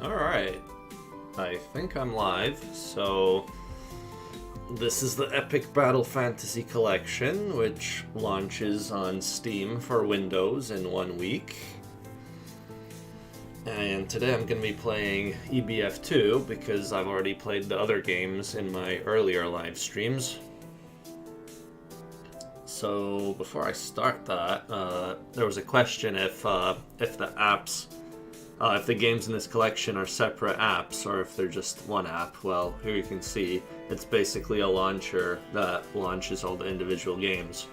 Alright, I think I'm live, so this is the Epic Battle Fantasy Collection, which launches on Steam for Windows in 1 week. And today I'm going to be playing EBF2 because I've already played the other games in my earlier live streams. So before I start that, there was a question if the apps, if the games in this collection are separate apps or if they're just one app. Well, here you can see it's basically a launcher that launches all the individual games.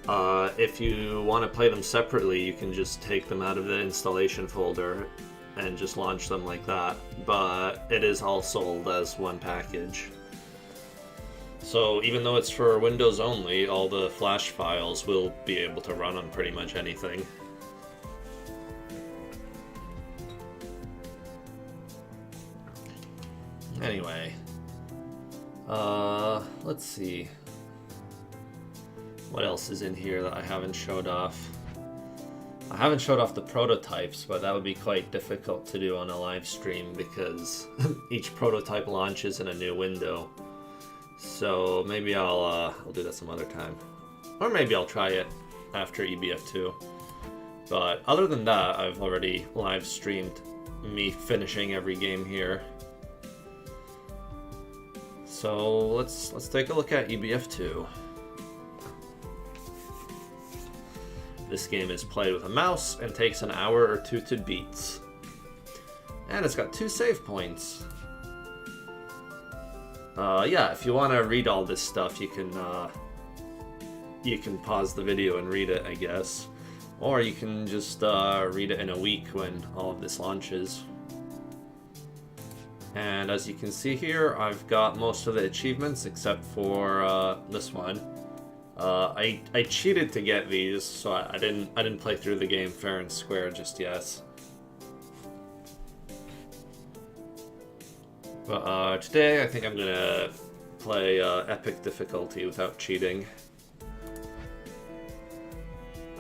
If you want to play them separately, you can just take them out of the installation folder and just launch them like that, but it is all sold as one package. So even though it's for Windows only, all the Flash files will be able to run on pretty much anything. Anyway, let's see. What else is in here that I haven't showed off? I haven't showed off the prototypes, but that would be quite difficult to do on a live stream because each prototype launches in a new window. So maybe I'll do that some other time. Or maybe I'll try it after EBF2. But other than that, I've already live streamed me finishing every game here. So let's take a look at EBF2. This game is played with a mouse and takes an hour or two to beat. And it's got 2 save points. Yeah, if you want to read all this stuff, you can pause the video and read it, I guess. Or you can just read it in a week when all of this launches. And as you can see here, I've got most of the achievements except for this one. I cheated to get these, so I didn't play through the game fair and square just yet. But today I think I'm gonna play epic difficulty without cheating.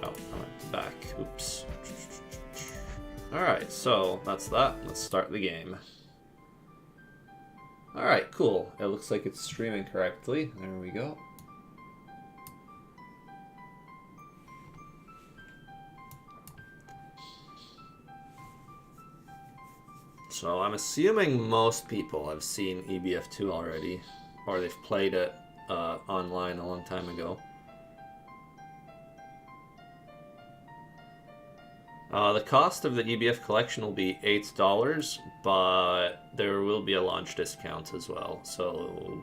Oh, I went back. Oops. Alright, so that's that. Let's start the game. Alright, cool. It looks like it's streaming correctly. There we go. So I'm assuming most people have seen EBF2 already, or they've played it online a long time ago. The cost of the EBF collection will be $8, but there will be a launch discount as well, so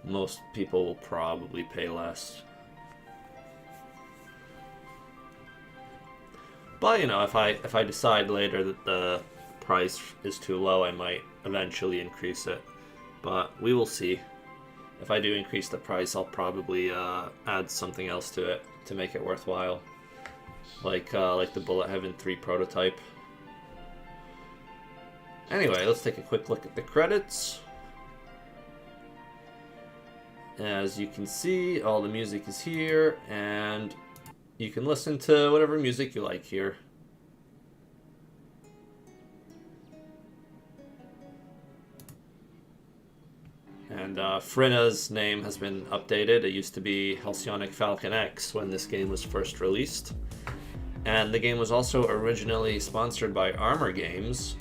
most people will probably pay less. But you know, if I decide later that the price is too low, I might eventually increase it, but we will see. If I do increase the price, I'll probably add something else to it to make it worthwhile, like the Bullet Heaven 3 prototype. Anyway, let's take a quick look at the credits. As you can see, all the music is here, and you can listen to whatever music you like here. And Frina's name has been updated. It used to be Halcyonic Falcon X when this game was first released. And the game was also originally sponsored by Armor Games,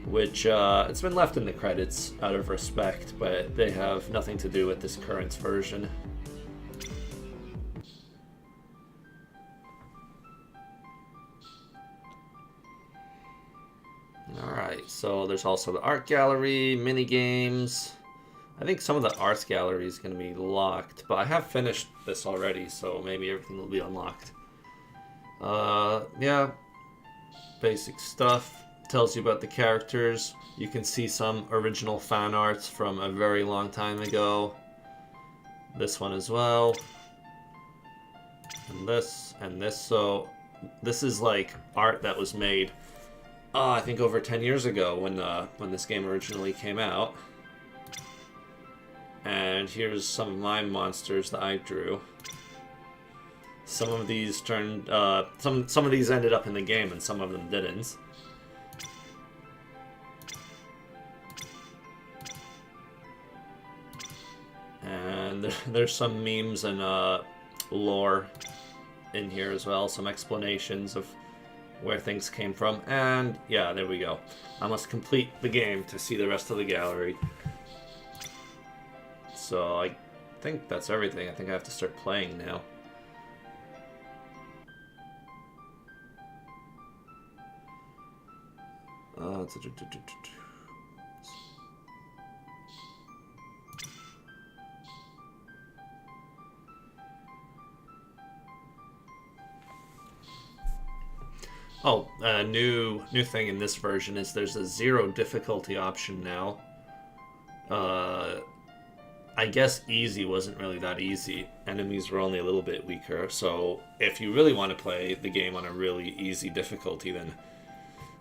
which it's been left in the credits out of respect, but they have nothing to do with this current version. Alright, so there's also the art gallery, mini games. I think some of the art gallery is going to be locked, but I have finished this already, so maybe everything will be unlocked. Yeah, basic stuff. Tells you about the characters. You can see some original fan arts from a very long time ago. This one as well. And this, and this. So this is like art that was made, I think over 10 years ago when this game originally came out. And here's some of my monsters that I drew. Some of these turned, some of these ended up in the game and some of them didn't. and there's some memes and lore in here as well, some explanations of where things came from, and yeah, there we go. I must complete the game to see the rest of the gallery. So I think that's everything. I think I have to start playing now. Oh, new thing in this version is there's a 0 difficulty option now. I guess easy wasn't really that easy. Enemies were only a little bit weaker, so if you really want to play the game on a really easy difficulty, then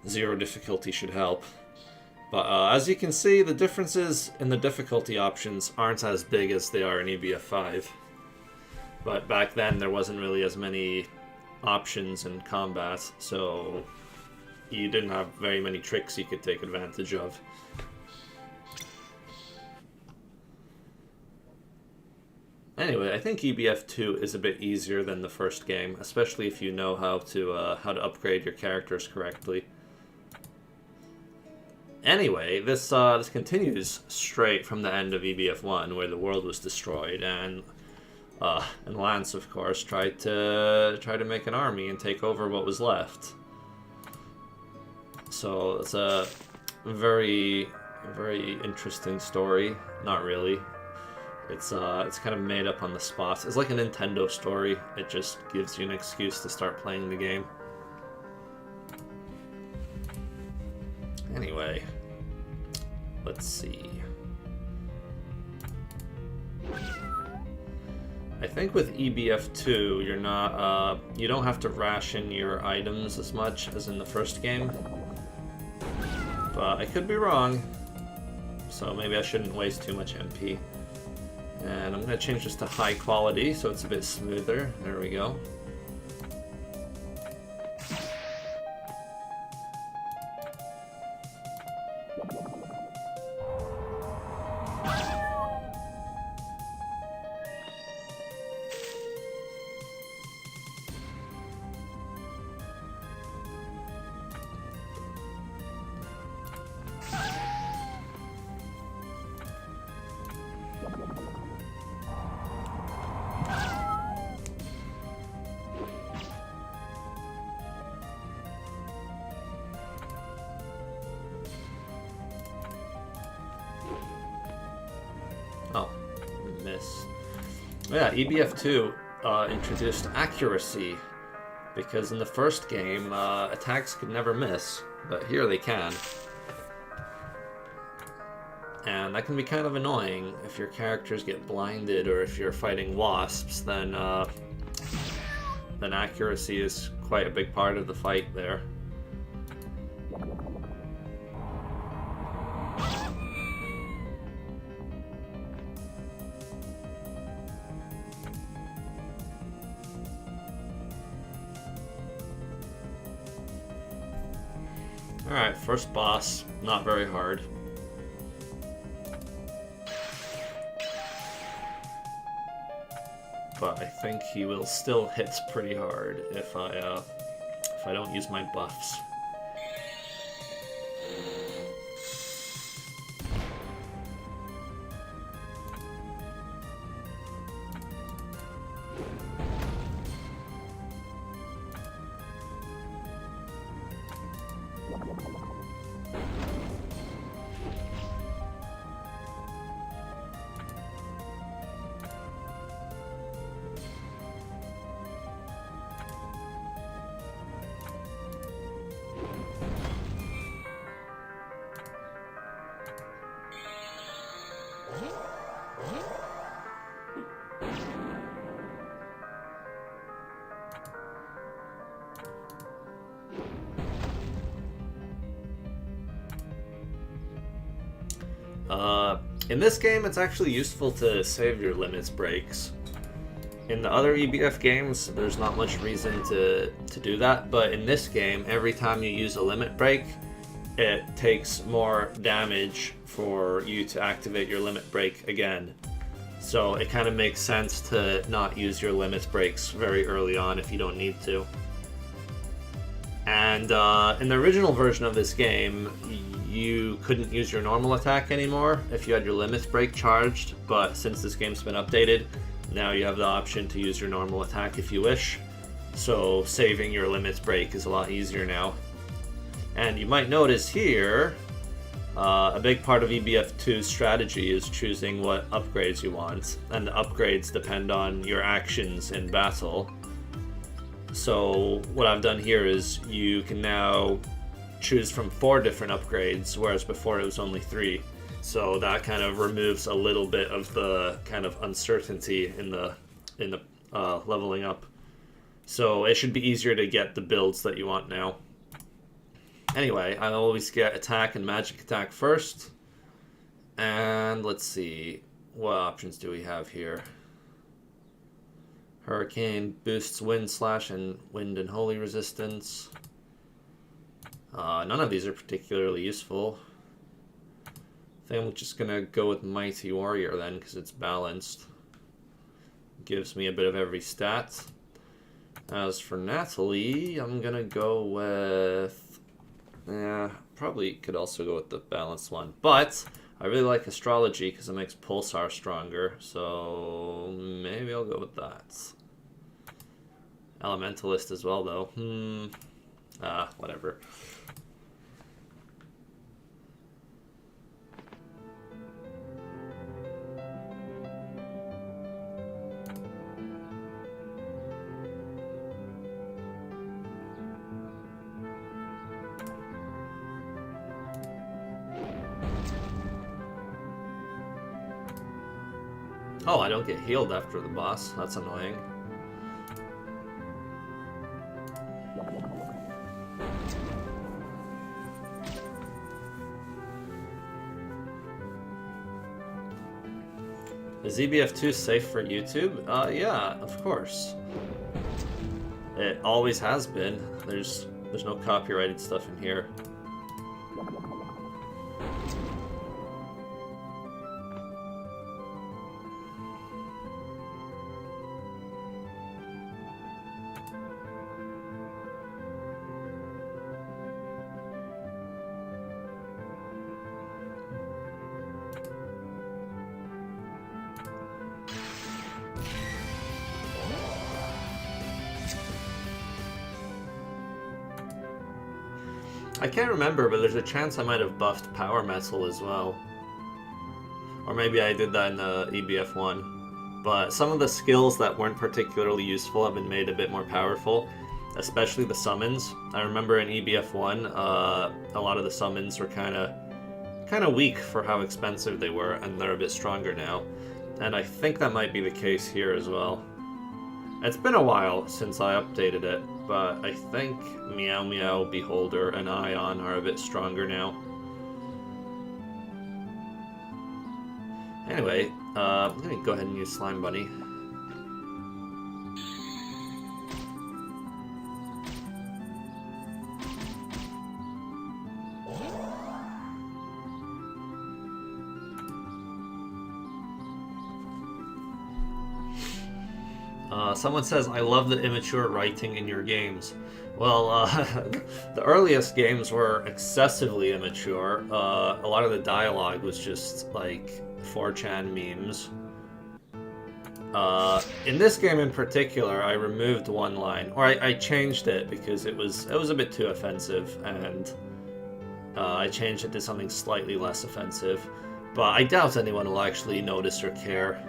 0 difficulty should help. But as you can see, the differences in the difficulty options aren't as big as they are in EBF 5. But back then there wasn't really as many options in combat, so you didn't have very many tricks you could take advantage of. Anyway, I think EBF 2 is a bit easier than the first game, especially if you know how to upgrade your characters correctly. Anyway, this continues straight from the end of EBF 1, where the world was destroyed, and Lance, of course, tried to make an army and take over what was left. So it's a very, very interesting story. Not really. It's kind of made up on the spot. It's like a Nintendo story. It just gives you an excuse to start playing the game. Anyway, let's see. I think with EBF 2, you're not you don't have to ration your items as much as in the first game. But I could be wrong, so maybe I shouldn't waste too much MP. And I'm going to change this to high quality so it's a bit smoother. There we go. Oh, miss. Yeah, EBF 2 introduced accuracy, because in the first game, attacks could never miss, but here they can. And that can be kind of annoying if your characters get blinded, or if you're fighting wasps, then accuracy is quite a big part of the fight there. Alright, first boss, not very hard. But I think he will still hit pretty hard if I don't use my buffs. In this game, it's actually useful to save your limits breaks. In the other EBF games, there's not much reason to do that, but in this game, every time you use a limit break, it takes more damage for you to activate your limit break again. So it kind of makes sense to not use your limits breaks very early on if you don't need to. And in the original version of this game, you couldn't use your normal attack anymore if you had your limits break charged, but since this game's been updated, now you have the option to use your normal attack if you wish. So saving your limits break is a lot easier now. And you might notice here, a big part of EBF2's strategy is choosing what upgrades you want, and the upgrades depend on your actions in battle. So what I've done here is you can now choose from 4 different upgrades, whereas before it was only 3. So that kind of removes a little bit of the kind of uncertainty in the leveling up. So it should be easier to get the builds that you want now. Anyway, I always get attack and magic attack first. And let's see, what options do we have here? Hurricane boosts wind slash and wind and holy resistance. None of these are particularly useful. I think I'm just gonna go with Mighty Warrior then, because it's balanced. Gives me a bit of every stat. As for Natalie, I'm gonna go with... yeah, probably could also go with the balanced one. But I really like Astrology because it makes Pulsar stronger, so maybe I'll go with that. Elementalist as well, though. Whatever. Oh, I don't get healed after the boss. That's annoying. Is EBF2 safe for YouTube? Yeah, of course. It always has been. There's no copyrighted stuff in here. I can't remember, but there's a chance I might have buffed Power Metal as well. Or maybe I did that in the EBF1. But some of the skills that weren't particularly useful have been made a bit more powerful, especially the summons. I remember in EBF1, a lot of the summons were kind of weak for how expensive they were, and they're a bit stronger now. And I think that might be the case here as well. It's been a while since I updated it, but I think Meow Meow, Beholder, and Ion are a bit stronger now. Anyway, I'm gonna go ahead and use Slime Bunny. Someone says, I love the immature writing in your games. Well, the earliest games were excessively immature. A lot of the dialogue was just, like, 4chan memes. In this game in particular, I removed one line, or I changed it because it was a bit too offensive, and I changed it to something slightly less offensive. But I doubt anyone will actually notice or care.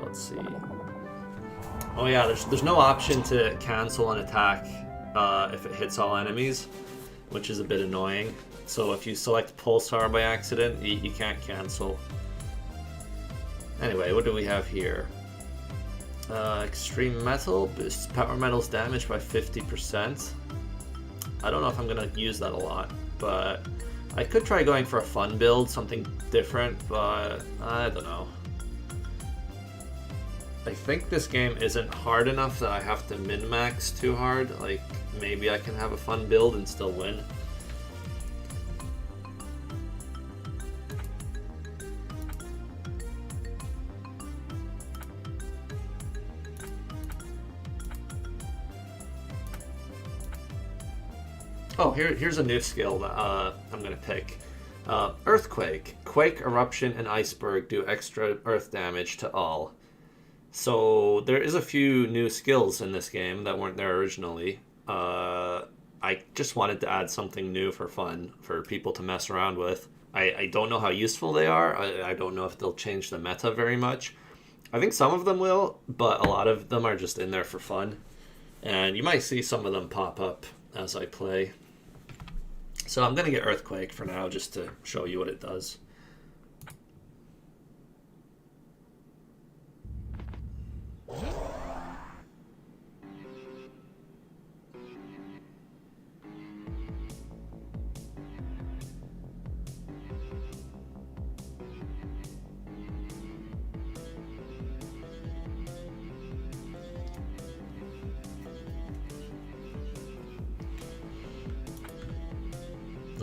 Let's see. Oh yeah, there's no option to cancel an attack if it hits all enemies, which is a bit annoying. So if you select Pulsar by accident, you can't cancel. Anyway, what do we have here? Extreme Metal boosts Power Metal's damage by 50%. I don't know if I'm gonna use that a lot, but I could try going for a fun build, something different, but I don't know. I think this game isn't hard enough that I have to min-max too hard. Like, maybe I can have a fun build and still win. Oh, here's a new skill that I'm gonna pick. Earthquake. Quake, eruption, and iceberg do extra earth damage to all. So there is a few new skills in this game that weren't there originally. I just wanted to add something new for fun, for people to mess around with. I don't know how useful they are. I don't know if they'll change the meta very much. I think some of them will, but a lot of them are just in there for fun. And you might see some of them pop up as I play. So I'm going to get Earthquake for now, just to show you what it does.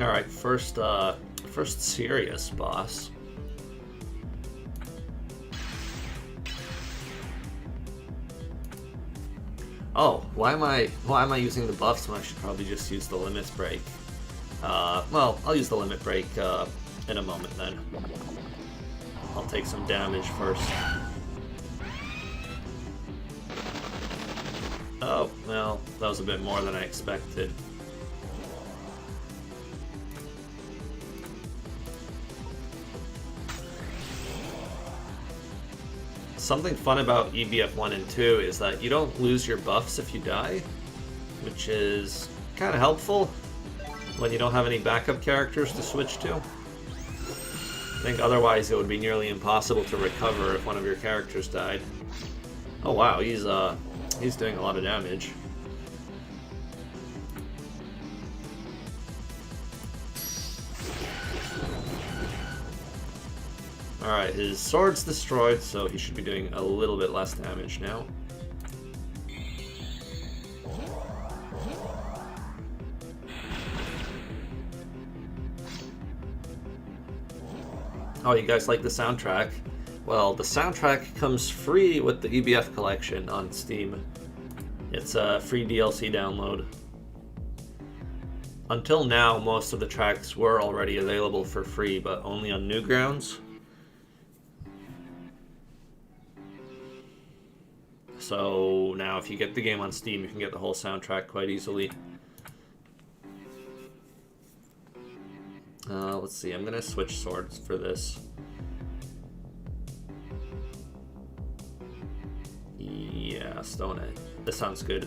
All right, first serious boss. Oh, why am I using the buffs when I should probably just use the limits break? Well, I'll use the limit break in a moment then. I'll take some damage first. Oh, well, that was a bit more than I expected. Something fun about EBF 1 and 2 is that you don't lose your buffs if you die, which is kind of helpful when you don't have any backup characters to switch to. I think otherwise it would be nearly impossible to recover if one of your characters died. Oh wow, he's doing a lot of damage. Alright, his sword's destroyed, so he should be doing a little bit less damage now. Oh, you guys like the soundtrack? Well, the soundtrack comes free with the EBF collection on Steam. It's a free DLC download. Until now, most of the tracks were already available for free, but only on Newgrounds. So now if you get the game on Steam, you can get the whole soundtrack quite easily. Let's see, I'm going to switch swords for this. Yeah, Stone Edge. This sounds good.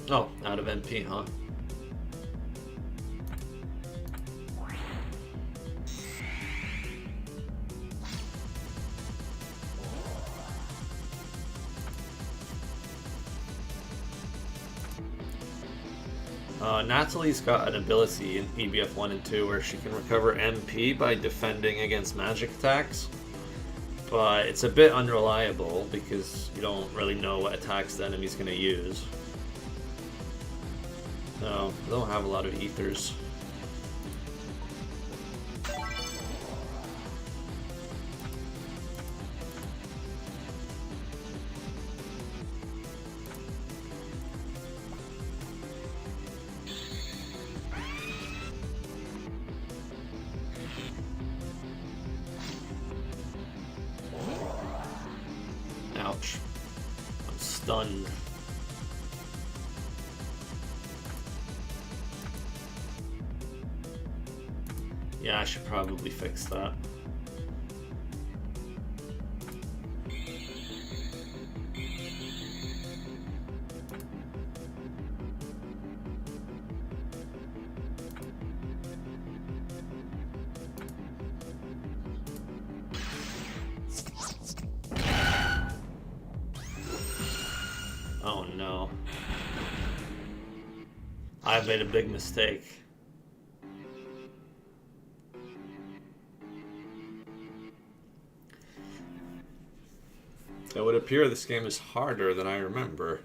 Oh, out of MP, huh? Natalie's got an ability in EBF 1 and 2 where she can recover MP by defending against magic attacks, but it's a bit unreliable because you don't really know what attacks the enemy's going to use. No, I don't have a lot of ethers. Ouch. I'm stunned. Yeah, I should probably fix that. Oh no. I've made a big mistake. It would appear this game is harder than I remember.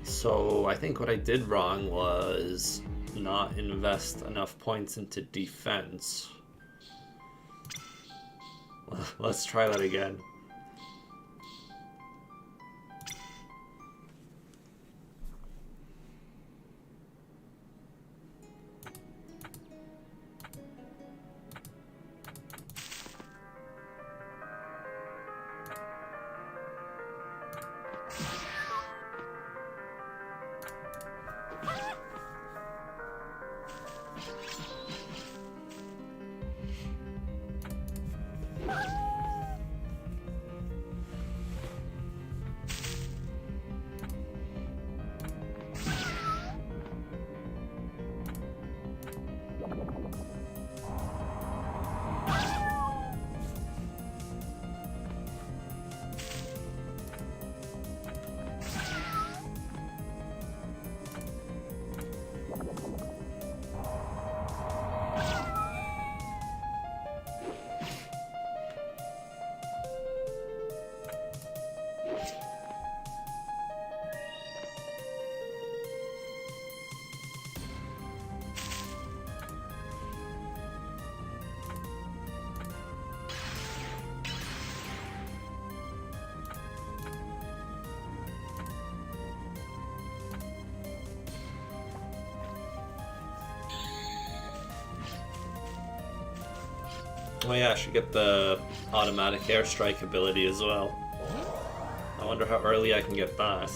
So I think what I did wrong was not invest enough points into defense. Let's try that again. Oh yeah, I should get the automatic airstrike ability as well. I wonder how early I can get that.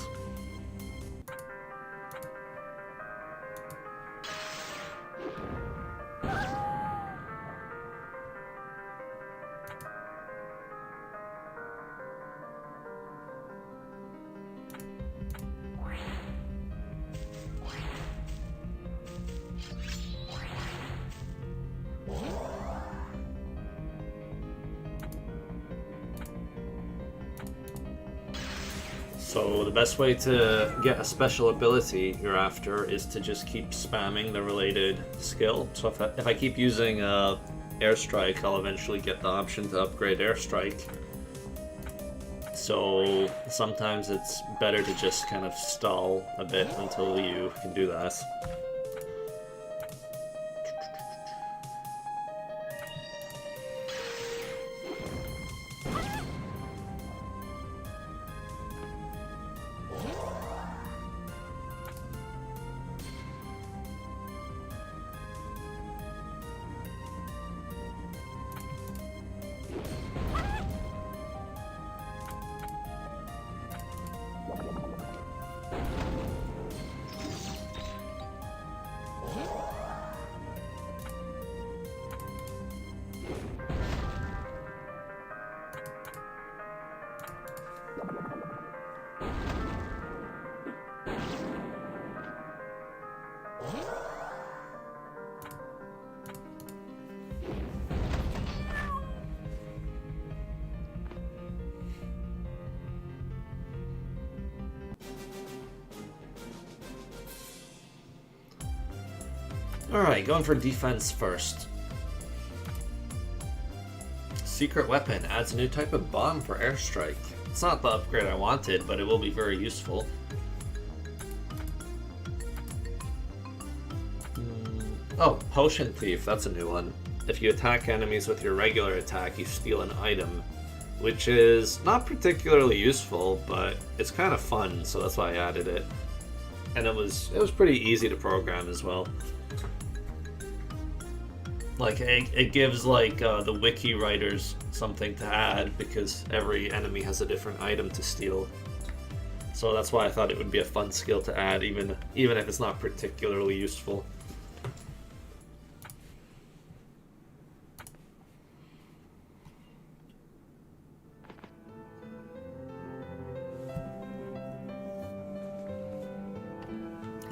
So the best way to get a special ability you're after is to just keep spamming the related skill. So if I keep using airstrike, I'll eventually get the option to upgrade airstrike. So sometimes it's better to just kind of stall a bit until you can do that. Alright, going for defense first. Secret weapon adds a new type of bomb for airstrike. It's not the upgrade I wanted, but it will be very useful. Oh, Potion Thief, that's a new one. If you attack enemies with your regular attack, you steal an item, which is not particularly useful, but it's kind of fun, so that's why I added it. And it was pretty easy to program as well. Like, it gives, like, the wiki writers something to add, because every enemy has a different item to steal. So that's why I thought it would be a fun skill to add, even if it's not particularly useful.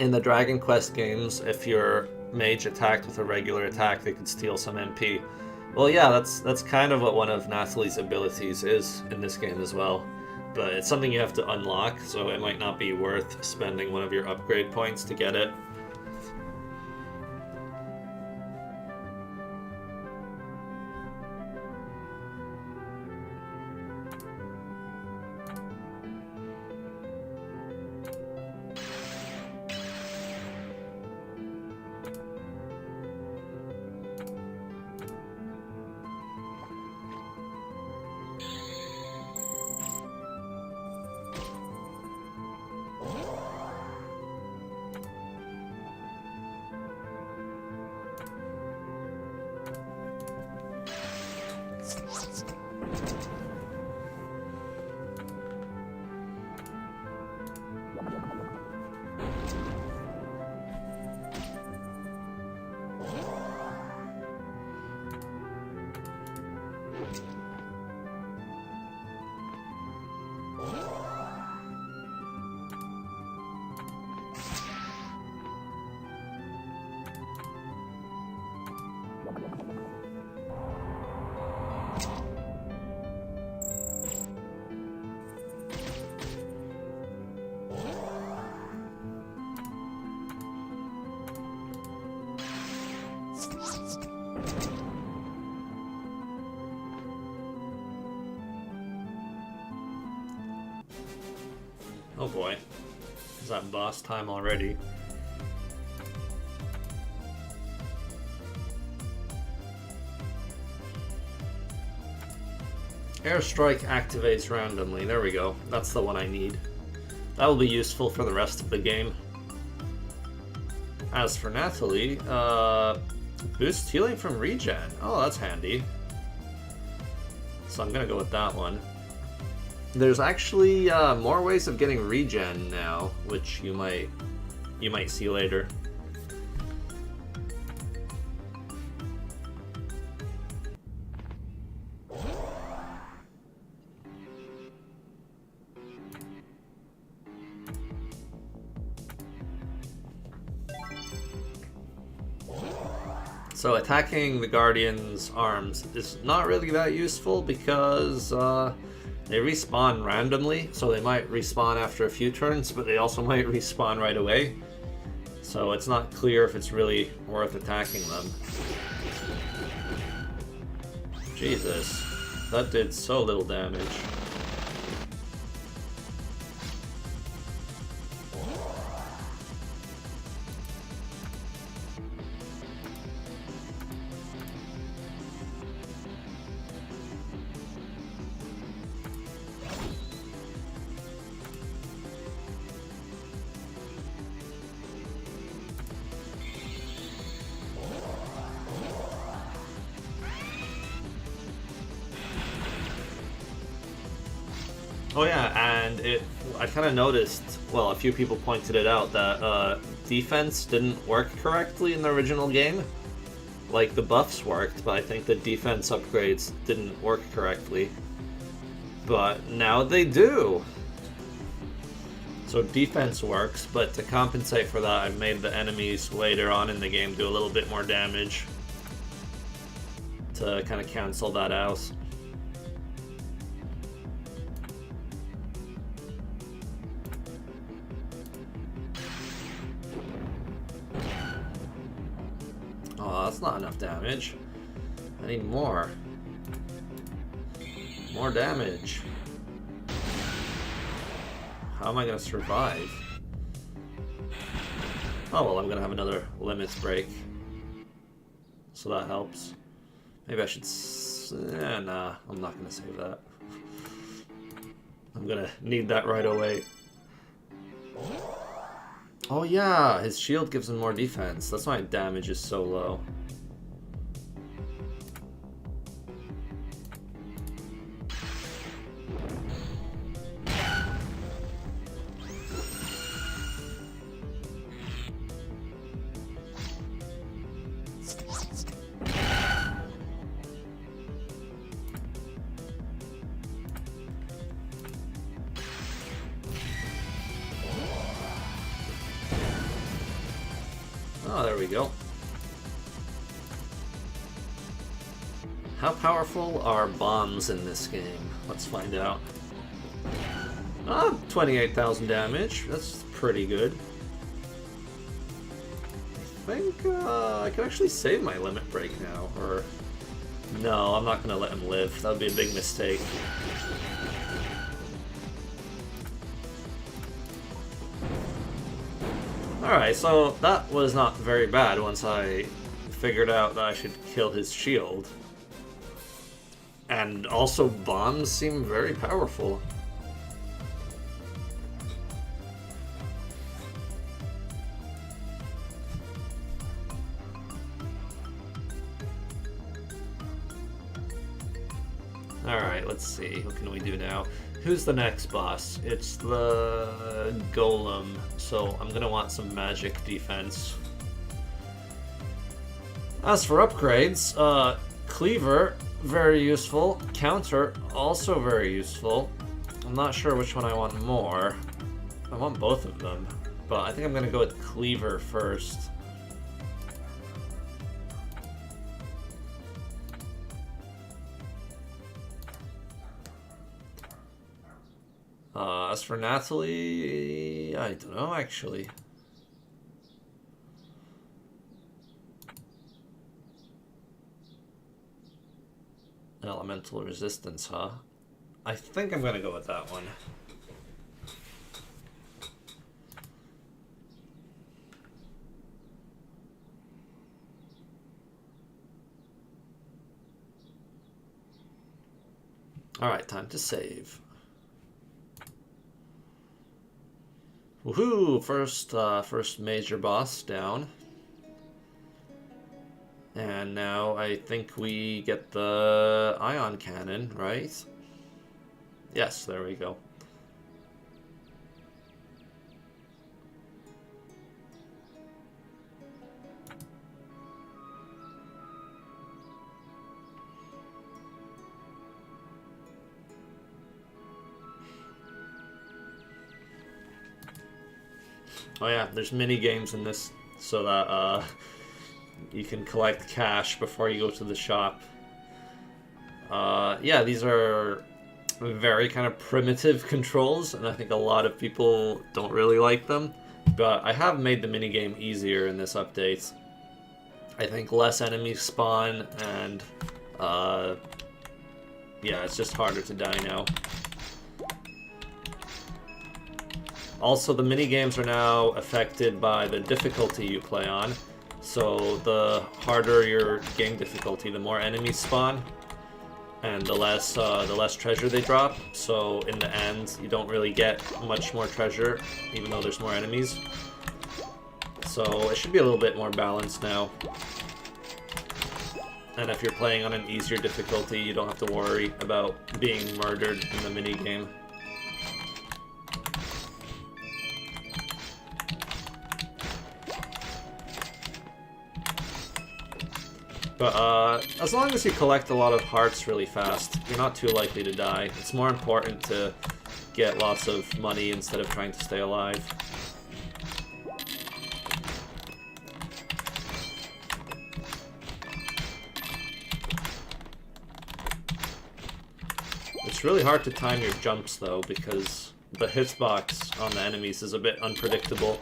In the Dragon Quest games, if your mage attacked with a regular attack, they could steal some MP. Well, yeah, that's kind of what one of Nathalie's abilities is in this game as well. But it's something you have to unlock, so it might not be worth spending one of your upgrade points to get it. Oh boy, is that boss time already? Airstrike activates randomly. There we go. That's the one I need. That will be useful for the rest of the game. As for Natalie, boost healing from regen. Oh, that's handy. So I'm gonna go with that one. There's actually more ways of getting regen now, which you might see later. So attacking the Guardian's arms is not really that useful because they respawn randomly, so they might respawn after a few turns, but they also might respawn right away. So it's not clear if it's really worth attacking them. Jesus, that did so little damage. Oh yeah, and I kind of noticed, well, a few people pointed it out, that defense didn't work correctly in the original game. Like, the buffs worked, but I think the defense upgrades didn't work correctly. But now they do! So defense works, but to compensate for that, I've made the enemies later on in the game do a little bit more damage to kind of cancel that out. Oh, that's not enough damage. I need more. More damage. How am I gonna survive? Oh well, I'm gonna have another limits break. So that helps. Maybe I should... nah, I'm not gonna save that. I'm gonna need that right away. Oh yeah, his shield gives him more defense. That's why damage is so low. Oh, there we go. How powerful are bombs in this game? Let's find out. Ah, 28,000 damage. That's pretty good. I think I can actually save my limit break now. Or no, I'm not going to let him live. That would be a big mistake. Alright, so that was not very bad once I figured out that I should kill his shield. And also bombs seem very powerful. Alright, let's see. What can we do now? Who's the next boss? It's the Golem. So I'm gonna want some magic defense. As for upgrades, Cleaver, very useful. Counter, also very useful. I'm not sure which one I want more. I want both of them, but I think I'm gonna go with Cleaver first. As for Natalie, I don't know actually. Elemental resistance, huh? I think I'm gonna go with that one. Alright, time to save. Woohoo! First major boss down. And now I think we get the ion cannon, right? Yes, there we go. Oh yeah, there's mini games in this so that you can collect cash before you go to the shop. Yeah, these are very kind of primitive controls, and I think a lot of people don't really like them. But I have made the minigame easier in this update. I think less enemies spawn, and yeah, it's just harder to die now. Also, the minigames are now affected by the difficulty you play on. So the harder your game difficulty, the more enemies spawn, and the less treasure they drop. So in the end, you don't really get much more treasure, even though there's more enemies. So it should be a little bit more balanced now. And if you're playing on an easier difficulty, you don't have to worry about being murdered in the minigame. But as long as you collect a lot of hearts really fast, you're not too likely to die. It's more important to get lots of money instead of trying to stay alive. It's really hard to time your jumps though, because the hitbox on the enemies is a bit unpredictable.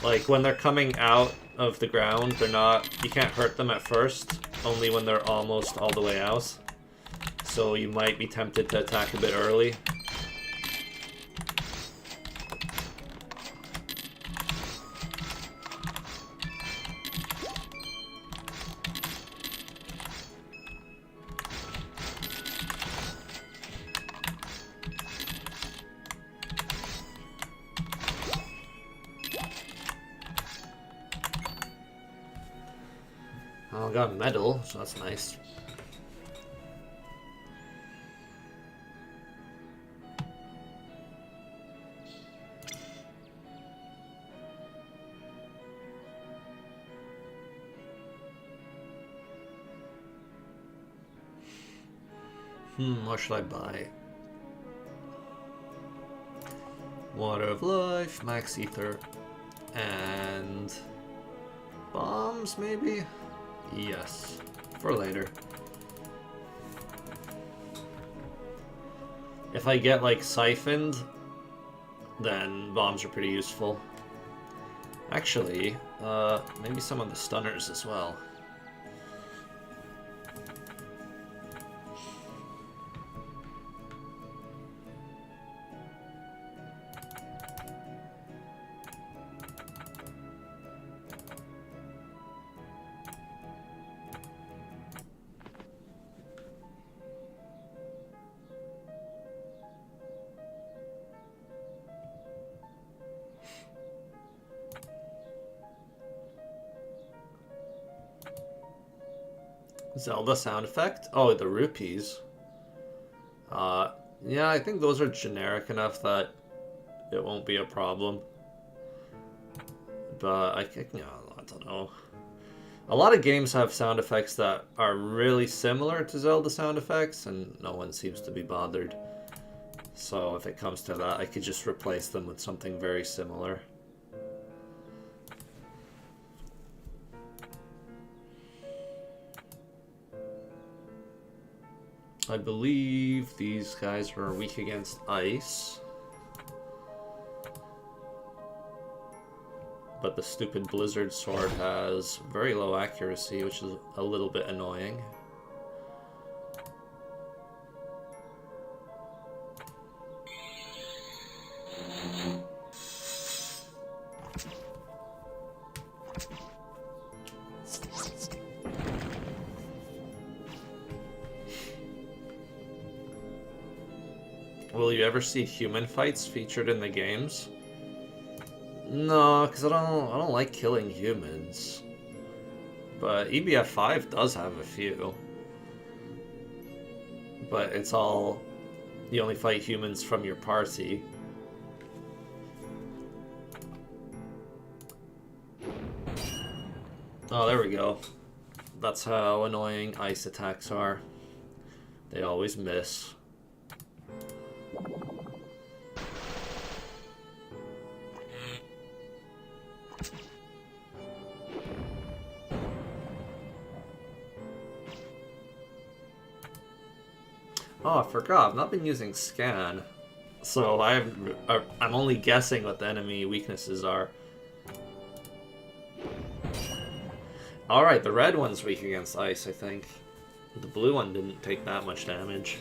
Like, when they're coming out of the ground, you can't hurt them at first, only when they're almost all the way out. So you might be tempted to attack a bit early. Oh, I got a medal, so that's nice. What should I buy? Water of Life, Max Ether, and bombs, maybe? Yes, for later. If I get, like, siphoned, then bombs are pretty useful. Actually, maybe some of the stunners as well. Zelda sound effect? Oh, the rupees. Yeah, I think those are generic enough that it won't be a problem. But I don't know. A lot of games have sound effects that are really similar to Zelda sound effects, and no one seems to be bothered. So if it comes to that, I could just replace them with something very similar. I believe these guys are weak against ice. But the stupid Blizzard sword has very low accuracy, which is a little bit annoying. Will you ever see human fights featured in the games? No, because I don't like killing humans. But EBF 5 does have a few. But it's all... You only fight humans from your party. Oh, there we go. That's how annoying ice attacks are. They always miss. Oh, I forgot. I've not been using scan, so I'm only guessing what the enemy weaknesses are. Alright, the red one's weak against ice, I think. The blue one didn't take that much damage.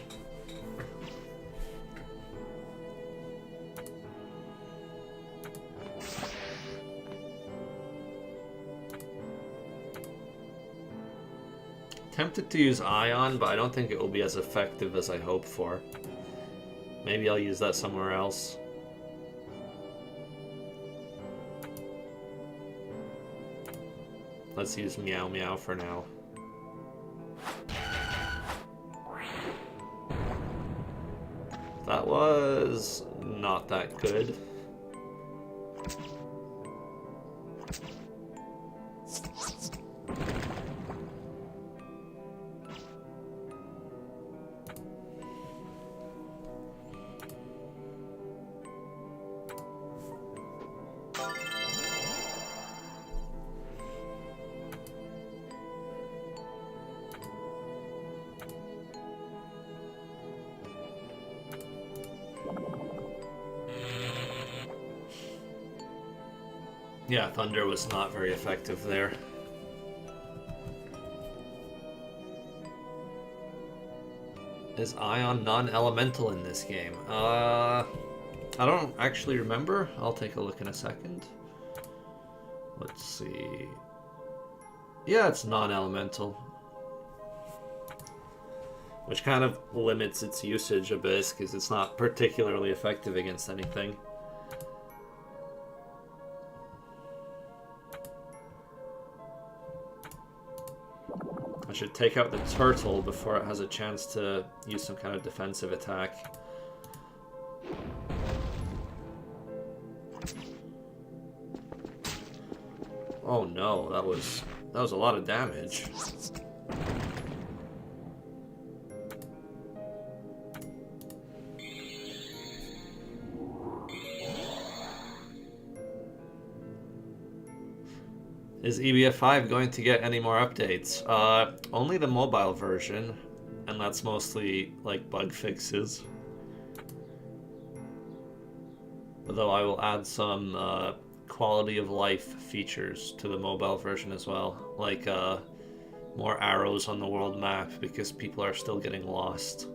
Tempted to use Ion, but I don't think it will be as effective as I hope for. Maybe I'll use that somewhere else. Let's use Meow Meow for now. That was not that good. Yeah, Thunder was not very effective there. Is Ion non-elemental in this game? I don't actually remember. I'll take a look in a second. Let's see. Yeah, it's non-elemental. Which kind of limits its usage a bit, because it's not particularly effective against anything. I should take out the turtle before it has a chance to use some kind of defensive attack. Oh no, that was a lot of damage. Is EBF 5 going to get any more updates? Only the mobile version, and that's mostly like bug fixes. Although I will add some quality of life features to the mobile version as well, like more arrows on the world map, because people are still getting lost.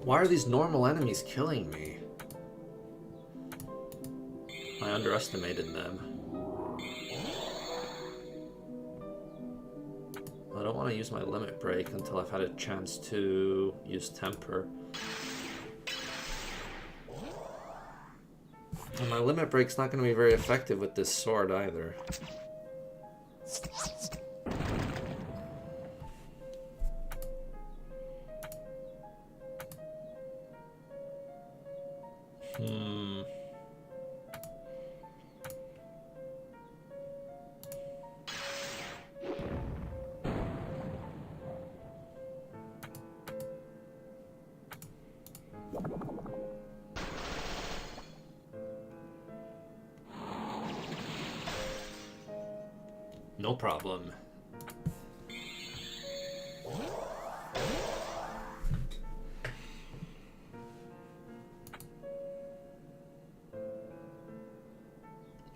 Why are these normal enemies killing me? I underestimated them. But don't want to use my limit break until I've had a chance to use temper. And my limit break's not going to be very effective with this sword either. No problem.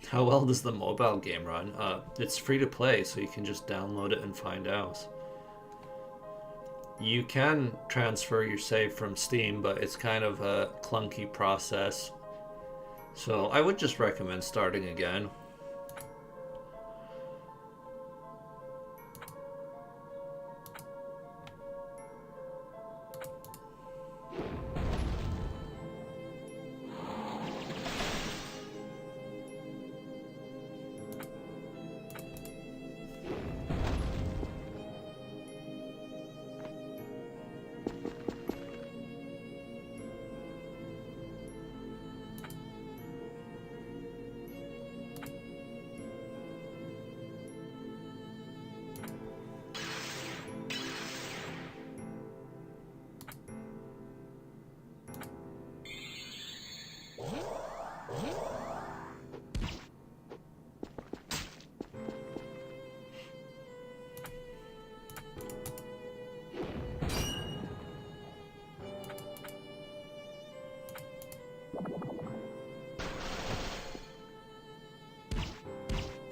How well does the mobile game run? It's free to play, so you can just download it and find out. You can transfer your save from Steam, but it's kind of a clunky process. So I would just recommend starting again.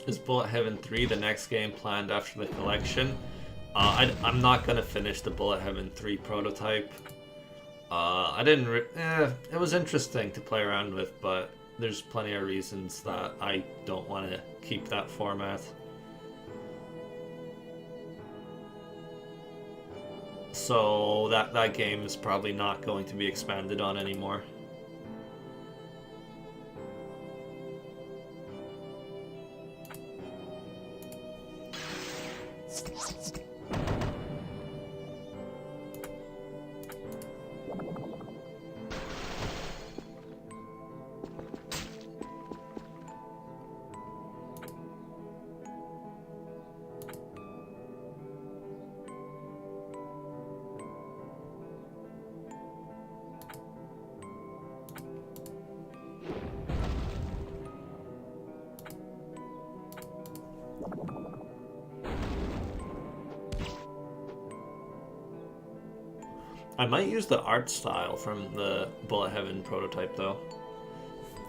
Is Bullet Heaven 3 the next game planned after the collection? I'm not going to finish the Bullet Heaven 3 prototype. It was interesting to play around with, but there's plenty of reasons that I don't want to keep that format. So that game is probably not going to be expanded on anymore. I might use the art style from the Bullet Heaven prototype, though.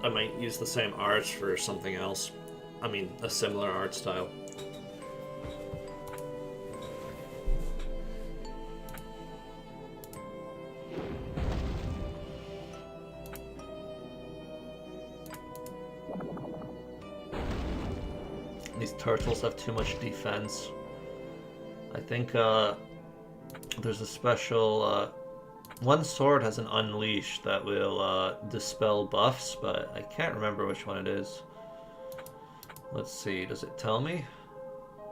I might use the same art for something else. I mean, a similar art style. These turtles have too much defense. I think there's a special... one sword has an unleash that will dispel buffs, but I can't remember which one it is. Let's see, does it tell me?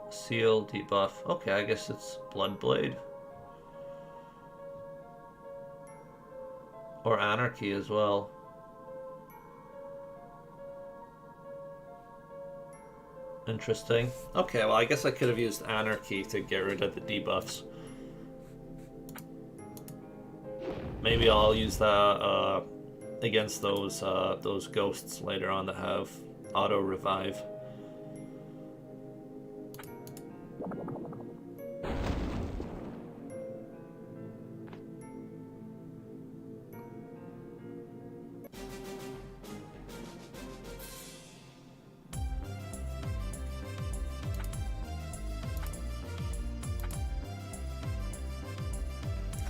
Seal, debuff. Okay, I guess it's Bloodblade. Or Anarchy as well. Interesting. Okay, well I guess I could have used Anarchy to get rid of the debuffs. Maybe I'll use that against those ghosts later on that have auto revive.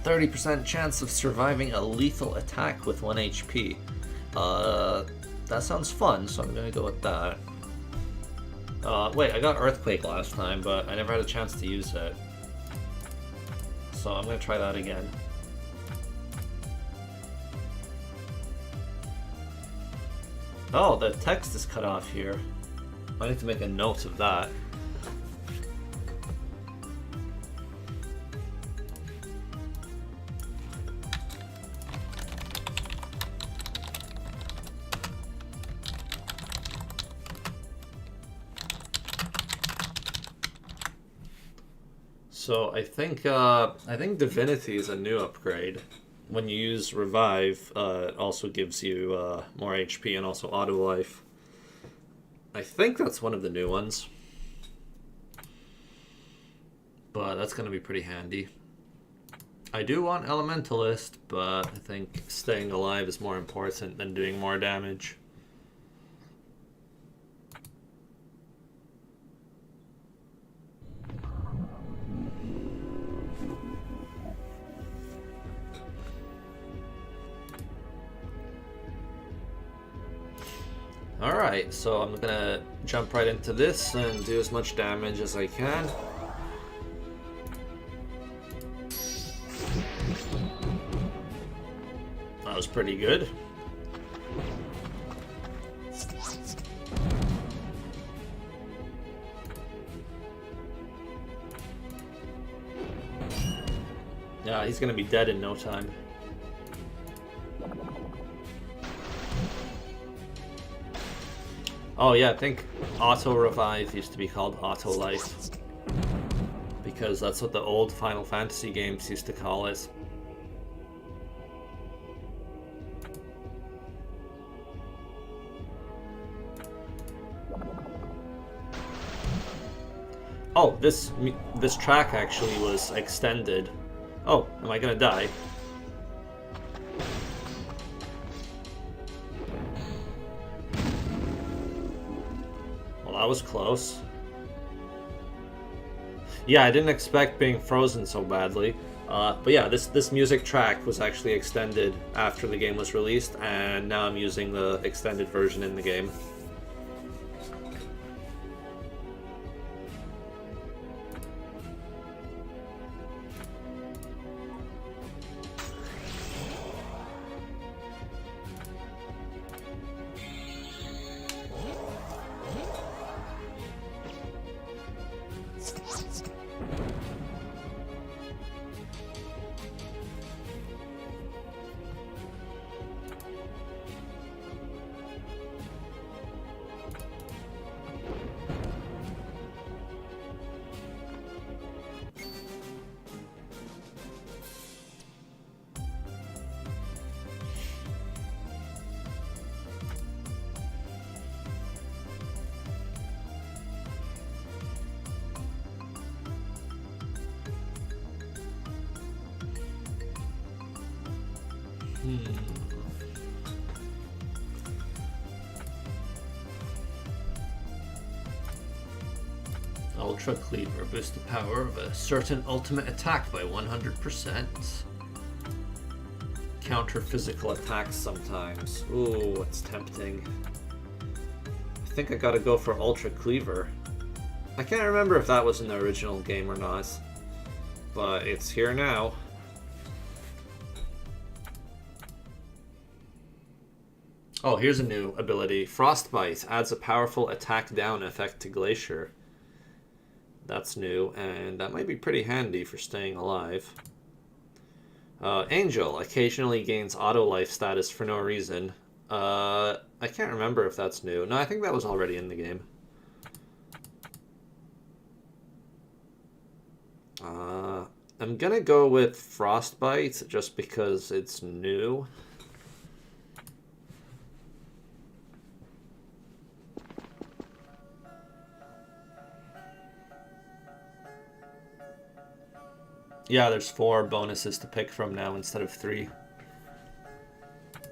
%30 chance of surviving a lethal attack with 1 HP. That sounds fun, so I'm gonna go with that. Wait, I got Earthquake last time, but I never had a chance to use it. so I'm gonna try that again. Oh, the text is cut off here. I need to make a note of that. So I think Divinity is a new upgrade. When you use Revive, it also gives you more HP and also auto life. I think that's one of the new ones, but that's going to be pretty handy. I do want Elementalist, but I think staying alive is more important than doing more damage. Alright, so I'm gonna jump right into this and do as much damage as I can. That was pretty good. Yeah, he's gonna be dead in no time. Oh yeah, I think Auto Revive used to be called Auto Life, because that's what the old Final Fantasy games used to call it. Oh, this track actually was extended. Oh, am I gonna die? That was close. Yeah, I didn't expect being frozen so badly. But yeah, this music track was actually extended after the game was released, and now I'm using the extended version in the game. Ultra Cleaver boosts the power of a certain ultimate attack by 100%. Counter physical attacks sometimes. Ooh, it's tempting. I think I gotta go for Ultra Cleaver. I can't remember if that was in the original game or not, but it's here now. Oh, here's a new ability. Frostbite adds a powerful attack down effect to Glacier. That's new, and that might be pretty handy for staying alive. Angel occasionally gains auto life status for no reason. I can't remember if that's new. No, I think that was already in the game. I'm gonna go with Frostbite just because it's new. Yeah, there's 4 bonuses to pick from now instead of 3.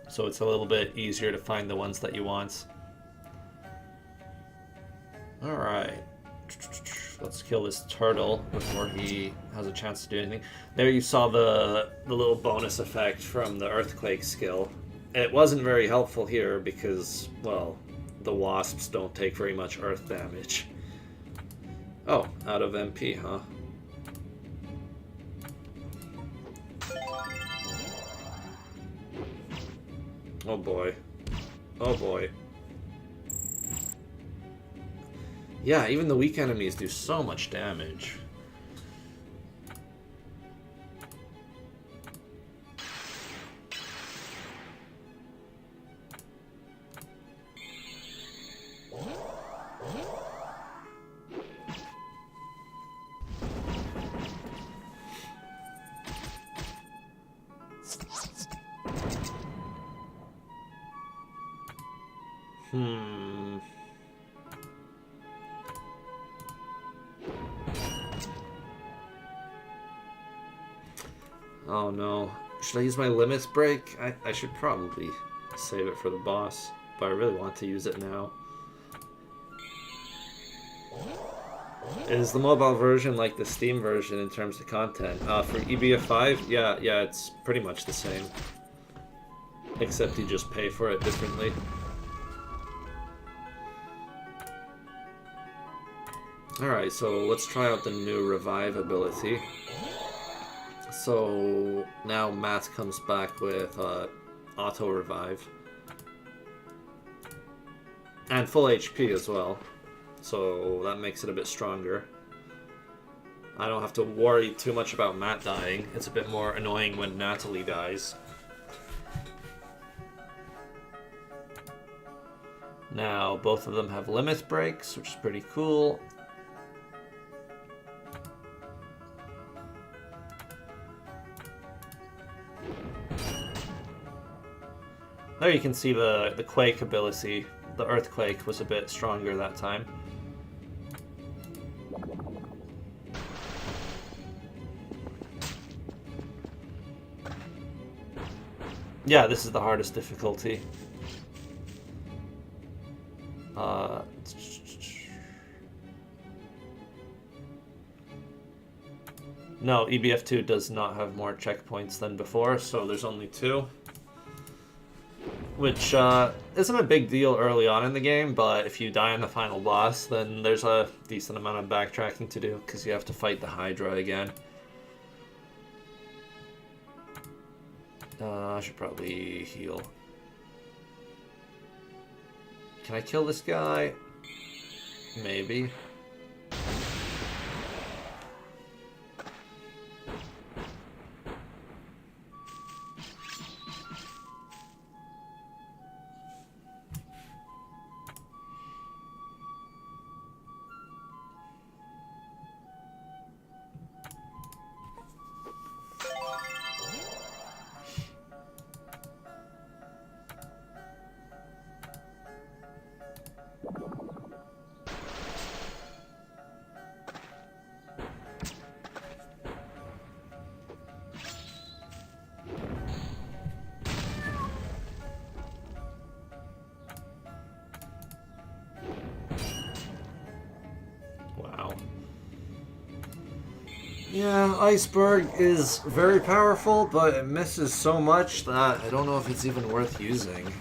So it's a little bit easier to find the ones that you want. Alright. Let's kill this turtle before he has a chance to do anything. There you saw the little bonus effect from the earthquake skill. It wasn't very helpful here because, well, the wasps don't take very much earth damage. Oh, out of MP, huh? Oh boy. Oh boy. Yeah, even the weak enemies do so much damage. Oh no. Should I use my limits break? I should probably save it for the boss, but I really want to use it now. Is the mobile version like the Steam version in terms of content? For EBF 5, yeah, it's pretty much the same. Except you just pay for it differently. Alright, so let's try out the new revive ability. So now Matt comes back with auto revive. And full HP as well. So that makes it a bit stronger. I don't have to worry too much about Matt dying. It's a bit more annoying when Natalie dies. Now both of them have limit breaks, which is pretty cool. There you can see the Quake ability. The Earthquake was a bit stronger that time. Yeah, this is the hardest difficulty. No, EBF2 does not have more checkpoints than before, so there's only 2. Which isn't a big deal early on in the game, but if you die on the final boss, then there's a decent amount of backtracking to do, because you have to fight the Hydra again. I should probably heal. Can I kill this guy? Maybe. Yeah, Iceberg is very powerful, but it misses so much that I don't know if it's even worth using.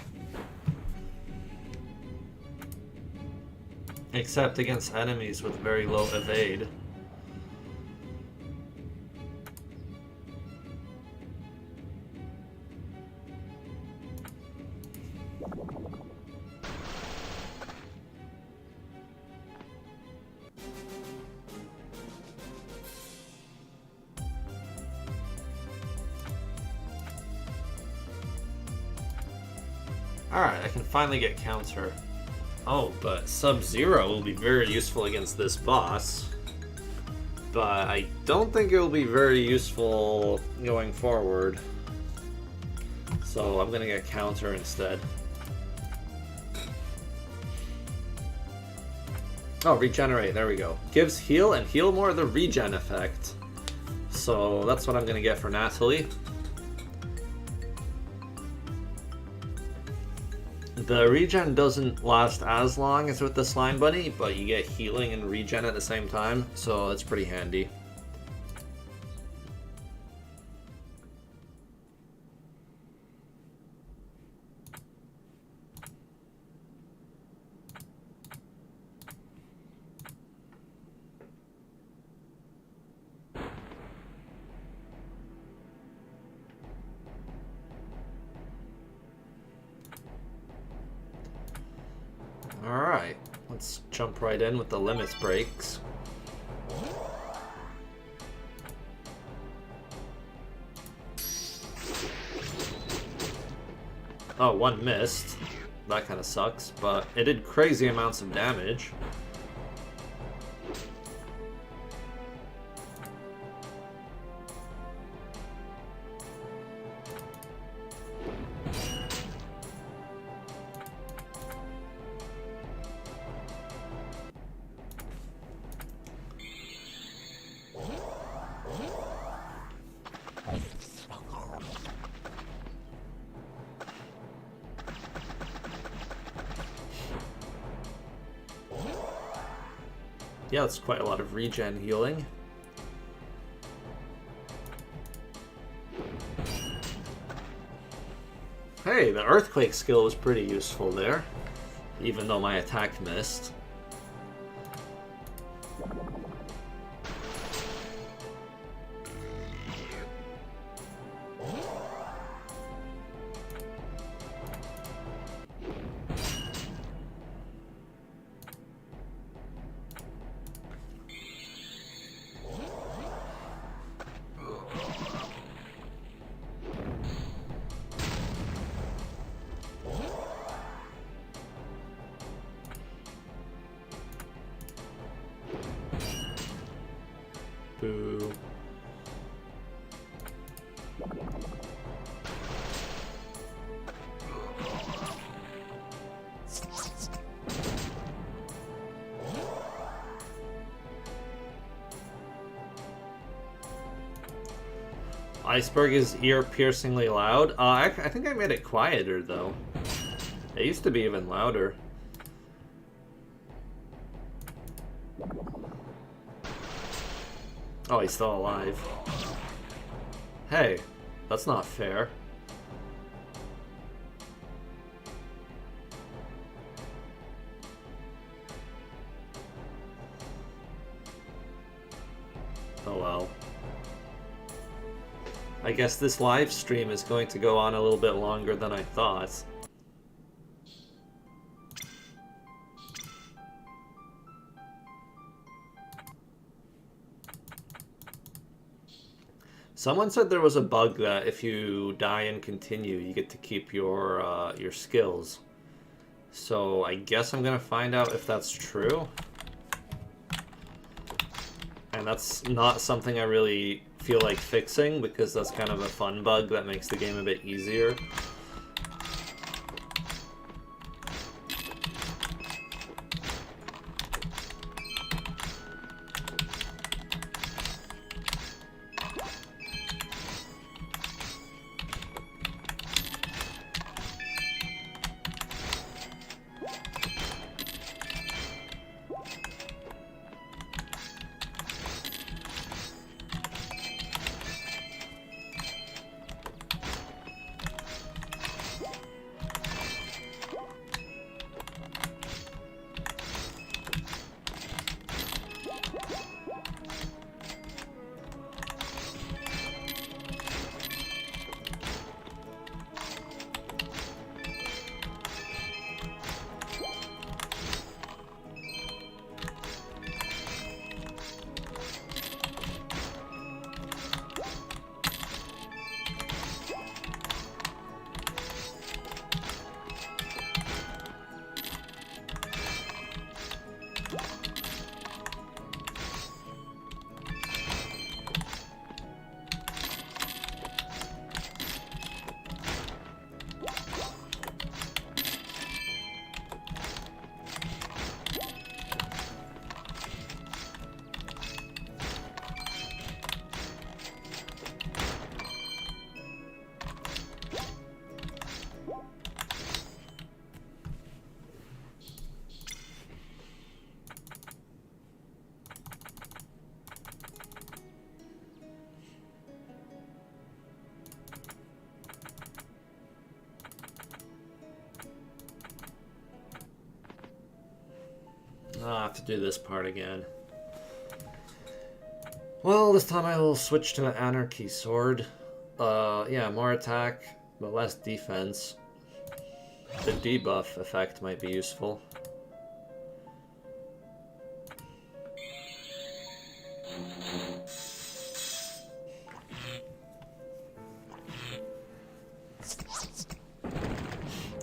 Except against enemies with very low evade. Alright, I can finally get counter. Oh, but Sub-Zero will be very useful against this boss. But I don't think it will be very useful going forward. So I'm gonna get counter instead. Oh, regenerate, there we go. Gives heal and heal more, the regen effect. So that's what I'm gonna get for Natalie. The regen doesn't last as long as with the Slime Bunny, but you get healing and regen at the same time, so it's pretty handy. Alright, let's jump right in with the limits breaks. Oh, one missed. That kind of sucks, but it did crazy amounts of damage. Yeah, that's quite a lot of regen healing. Hey, the earthquake skill was pretty useful there, even though my attack missed. Boo. Iceberg is ear-piercingly loud. I think I made it quieter, though. It used to be even louder. Oh, he's still alive. Hey, that's not fair. Oh well. I guess this live stream is going to go on a little bit longer than I thought. Someone said there was a bug that if you die and continue, you get to keep your skills. So I guess I'm gonna find out if that's true. And that's not something I really feel like fixing, because that's kind of a fun bug that makes the game a bit easier. I'll have to do this part again. Well, this time I will switch to an Anarchy Sword. Yeah, more attack, but less defense. The debuff effect might be useful.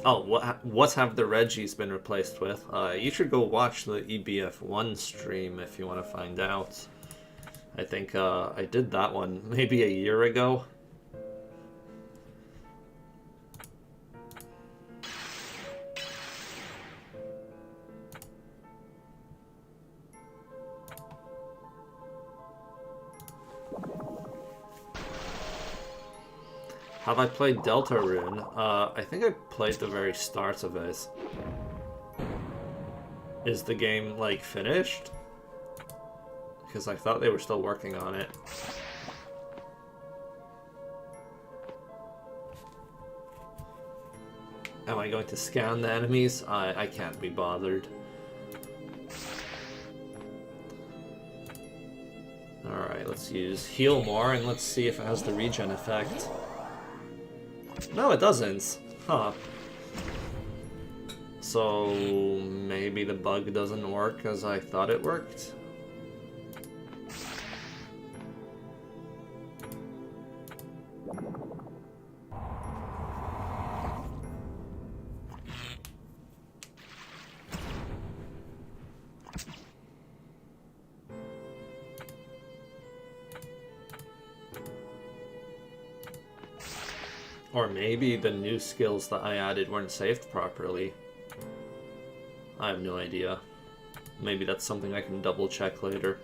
Oh, what have the Reggies been replaced with? You should go watch the EBF1 stream if you want to find out. I think I did that one maybe a year ago. Have I played Deltarune? I think I played the very start of it. Is the game, like, finished? Because I thought they were still working on it. Am I going to scan the enemies? I can't be bothered. Alright, let's use Heal More and let's see if it has the regen effect. No, it doesn't. Huh. So maybe the bug doesn't work as I thought it worked? Or maybe the new skills that I added weren't saved properly. I have no idea. Maybe that's something I can double check later.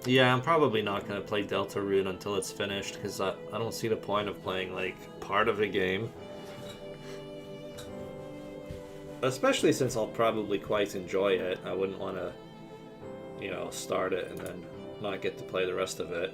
Yeah, I'm probably not going to play Deltarune until it's finished, because I don't see the point of playing, like, part of a game. Especially since I'll probably quite enjoy it. I wouldn't want to, you know, start it and then not get to play the rest of it.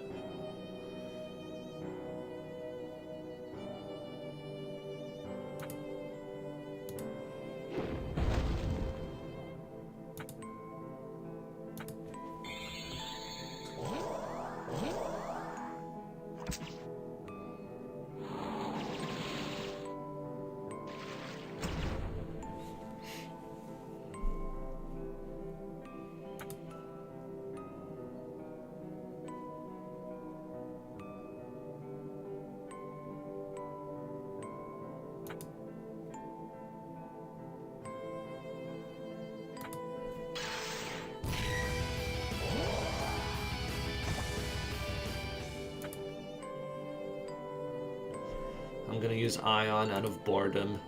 I'm gonna use Ion out of boredom.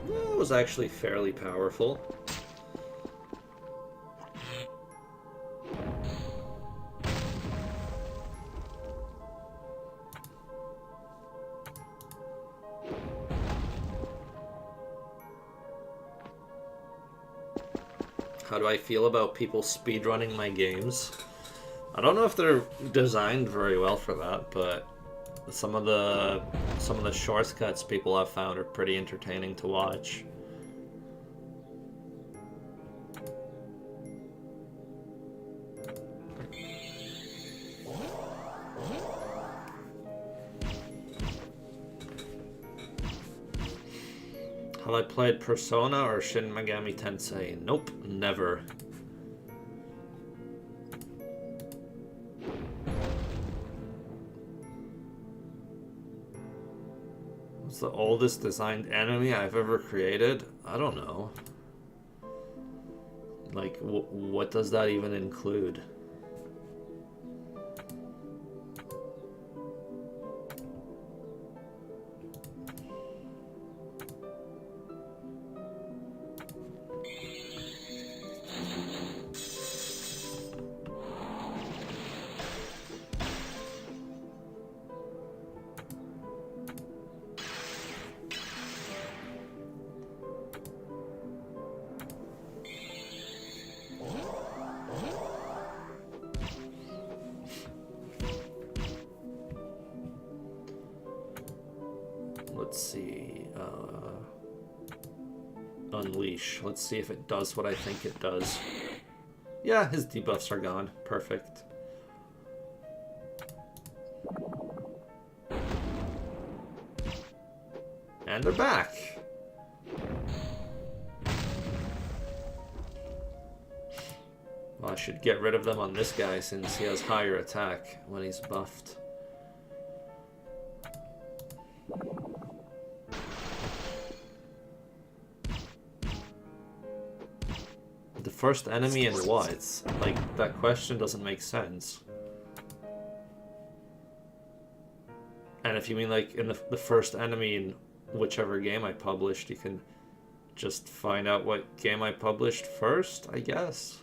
That was actually fairly powerful. How do I feel about people speedrunning my games? I don't know if they're designed very well for that, but some of the shortcuts people have found are pretty entertaining to watch. Have I played Persona or Shin Megami Tensei? Nope, never. What's the oldest designed enemy I've ever created? I don't know. Like, what does that even include? Let's see, Unleash. Let's see if it does what I think it does. Yeah, his debuffs are gone. Perfect. And they're back. Well, I should get rid of them on this guy since he has higher attack when he's buffed. The first enemy in what? Like, that question doesn't make sense. And if you mean like in the first enemy in whichever game I published, you can just find out what game I published first, I guess.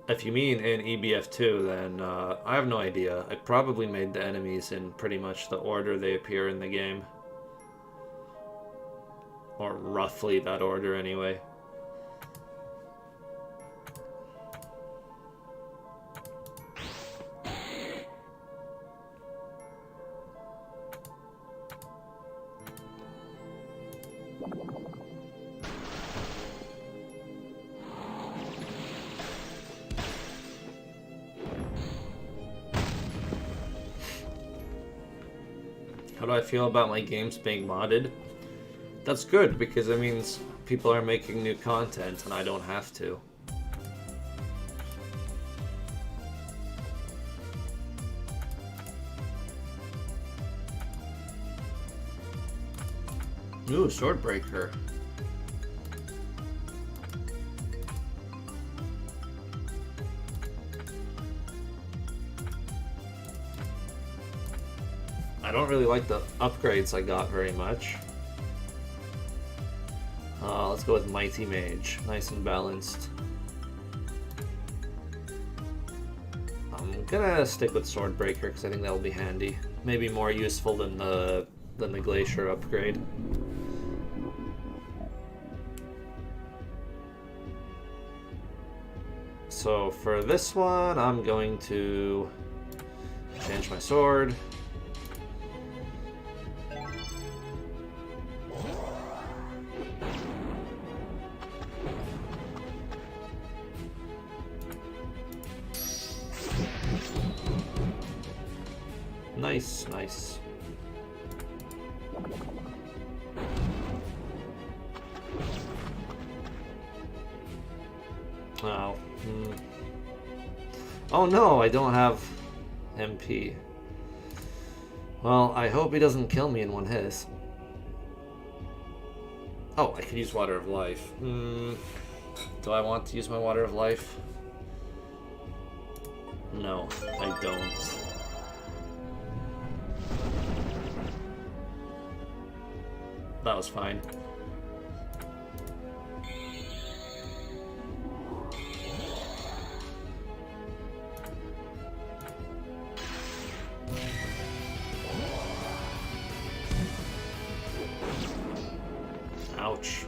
If you mean in EBF2, then I have no idea. I probably made the enemies in pretty much the order they appear in the game. Or roughly that order, anyway. How do I feel about my games being modded? That's good, because it means people are making new content and I don't have to. Ooh, Swordbreaker. I don't really like the upgrades I got very much. Let's go with Mighty Mage. Nice and balanced. I'm gonna stick with Swordbreaker because I think that'll be handy. Maybe more useful than the Glacier upgrade. So for this one, I'm going to change my sword. Nice, nice. Oh. Oh no, I don't have MP. Well, I hope he doesn't kill me in one hit. Oh, I could use Water of Life. Do I want to use my Water of Life? No, I don't. That was fine. Ouch.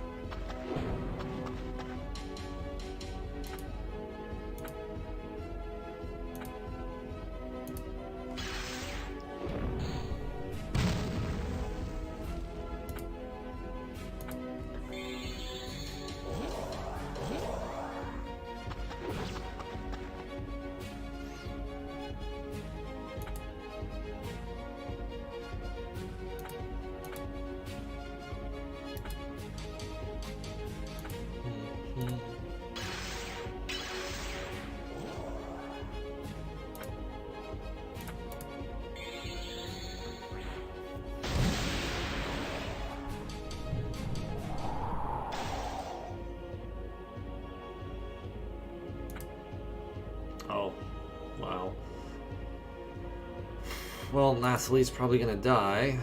Oh, wow. Well, Nathalie's probably gonna die,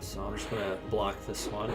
so I'm just gonna block this one.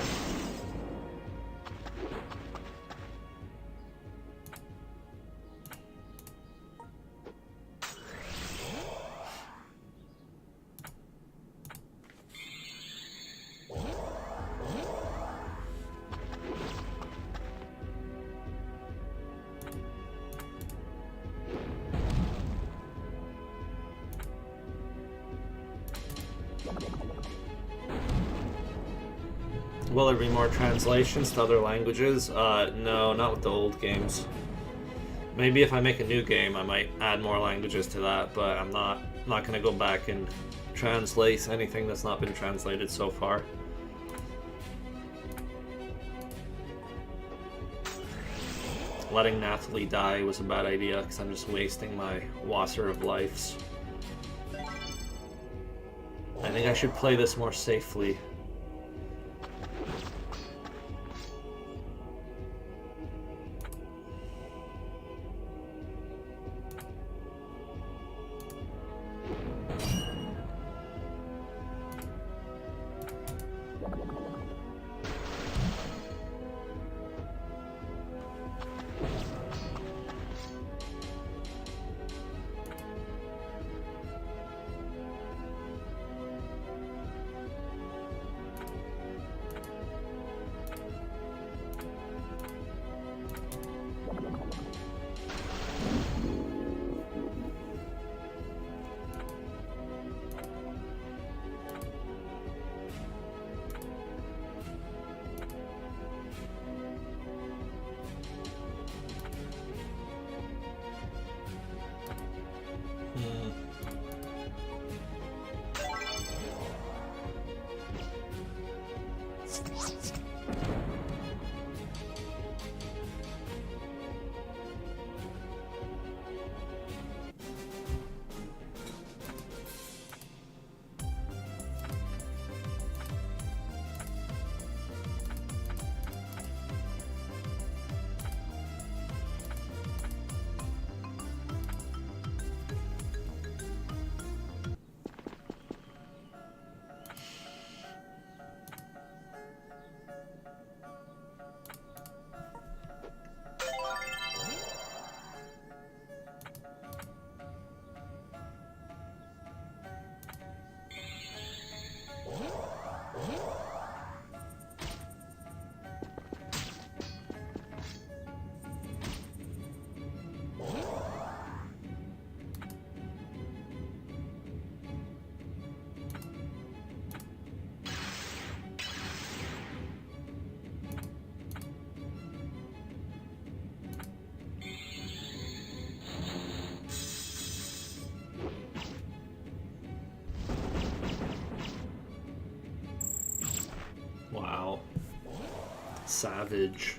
Will there be more translations to other languages? No, not with the old games. Maybe if I make a new game, I might add more languages to that, but I'm not going to go back and translate anything that's not been translated so far. Letting Nathalie die was a bad idea because I'm just wasting my water of lives. I think I should play this more safely. Wow. Savage.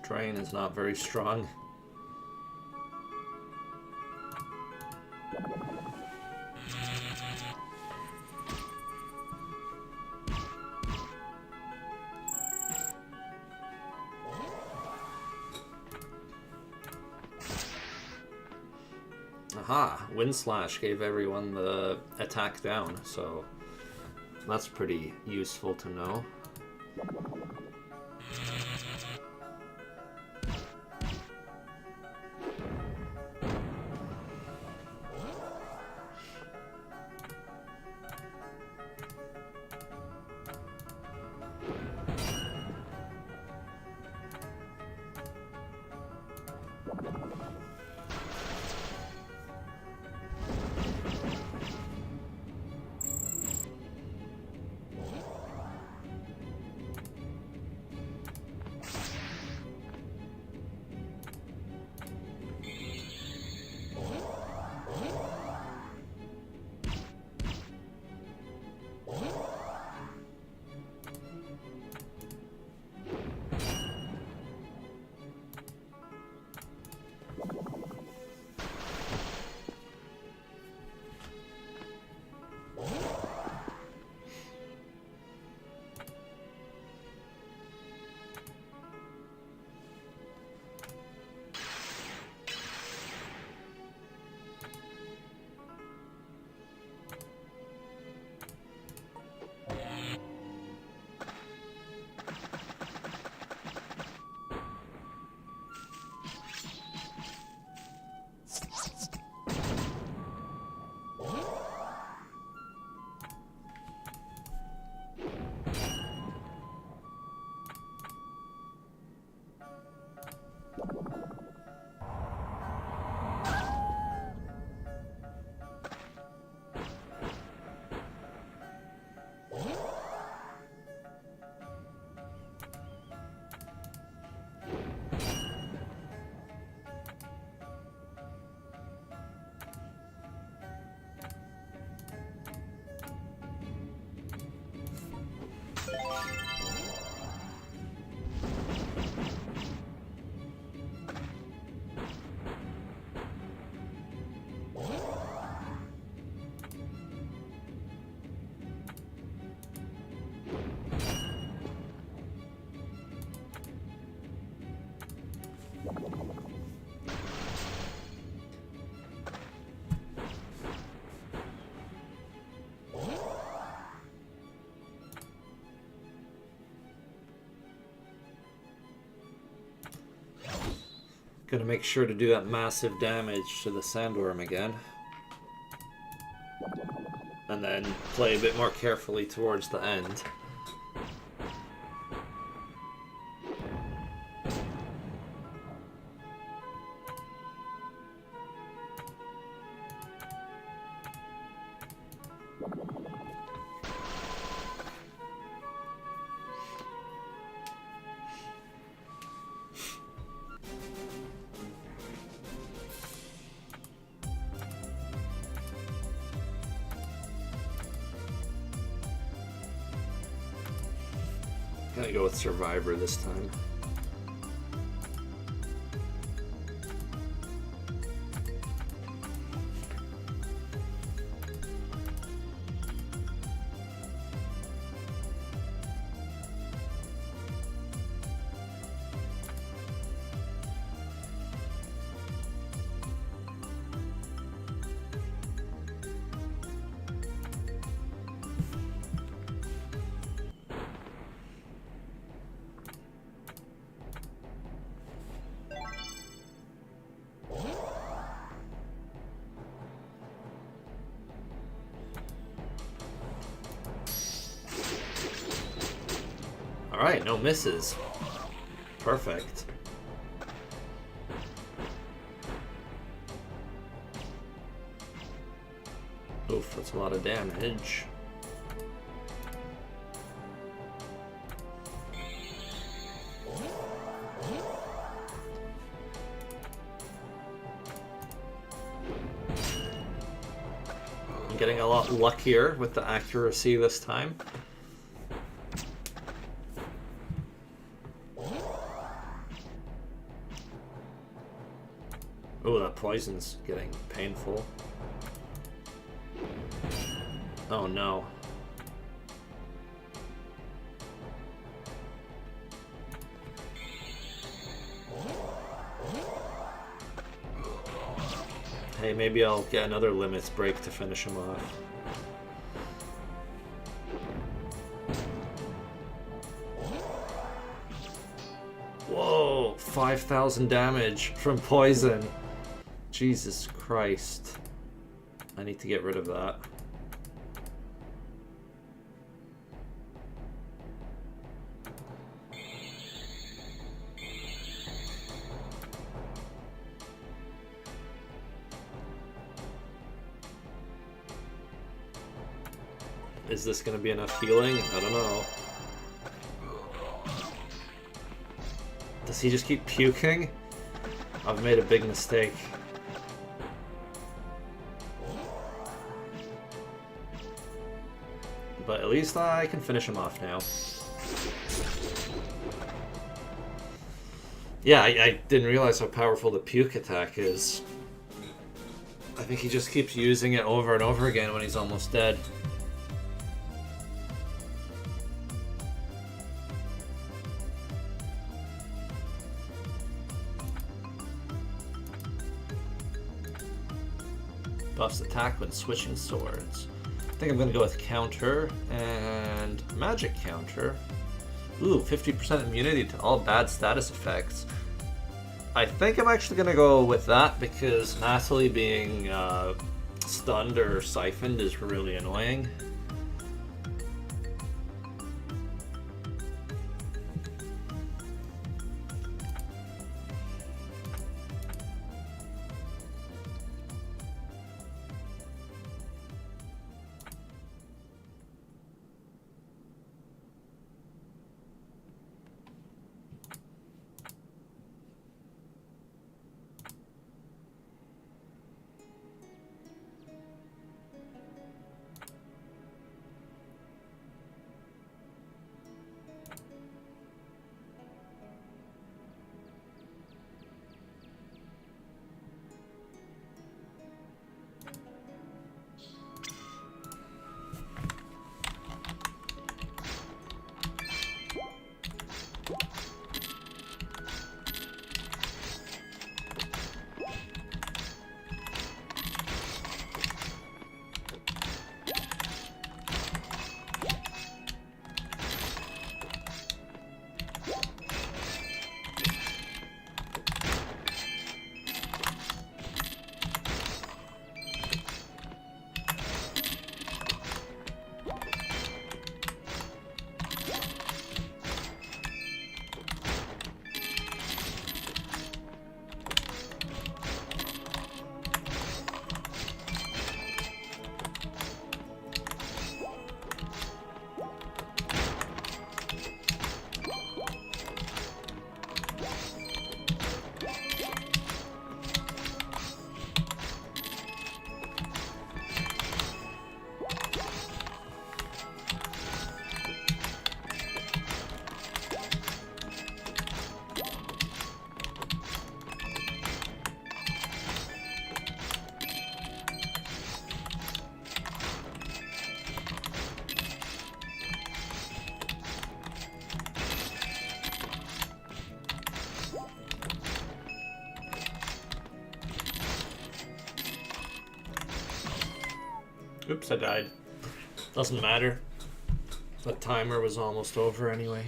Drain is not very strong. Aha! Wind Slash gave everyone the attack down, so that's pretty useful to know. Gonna make sure to do that massive damage to the sandworm again. And then play a bit more carefully towards the end. Gonna go with Survivor this time. Alright, no misses. Perfect. Oof, that's a lot of damage. I'm getting a lot luckier with the accuracy this time. Oh, that poison's getting painful. Oh no. Hey, maybe I'll get another limits break to finish him off. Whoa, 5,000 damage from poison. Jesus Christ. I need to get rid of that. Is this going to be enough healing? I don't know. Does he just keep puking? I've made a big mistake. But at least I can finish him off now. Yeah, I didn't realize how powerful the puke attack is. I think he just keeps using it over and over again when he's almost dead. Buffs attack when switching swords. I think I'm going to go with counter and magic counter. Ooh, 50% immunity to all bad status effects. I think I'm actually going to go with that because Natalie being stunned or siphoned is really annoying. Oops, I died. Doesn't matter. The timer was almost over anyway.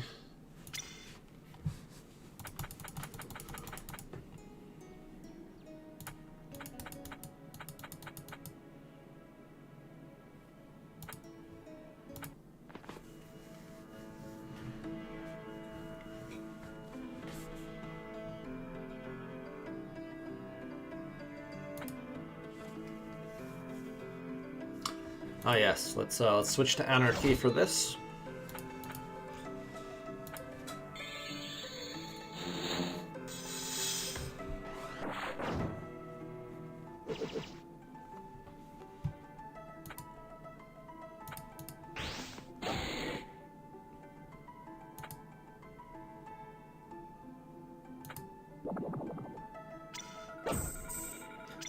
Ah yes, let's switch to anarchy for this.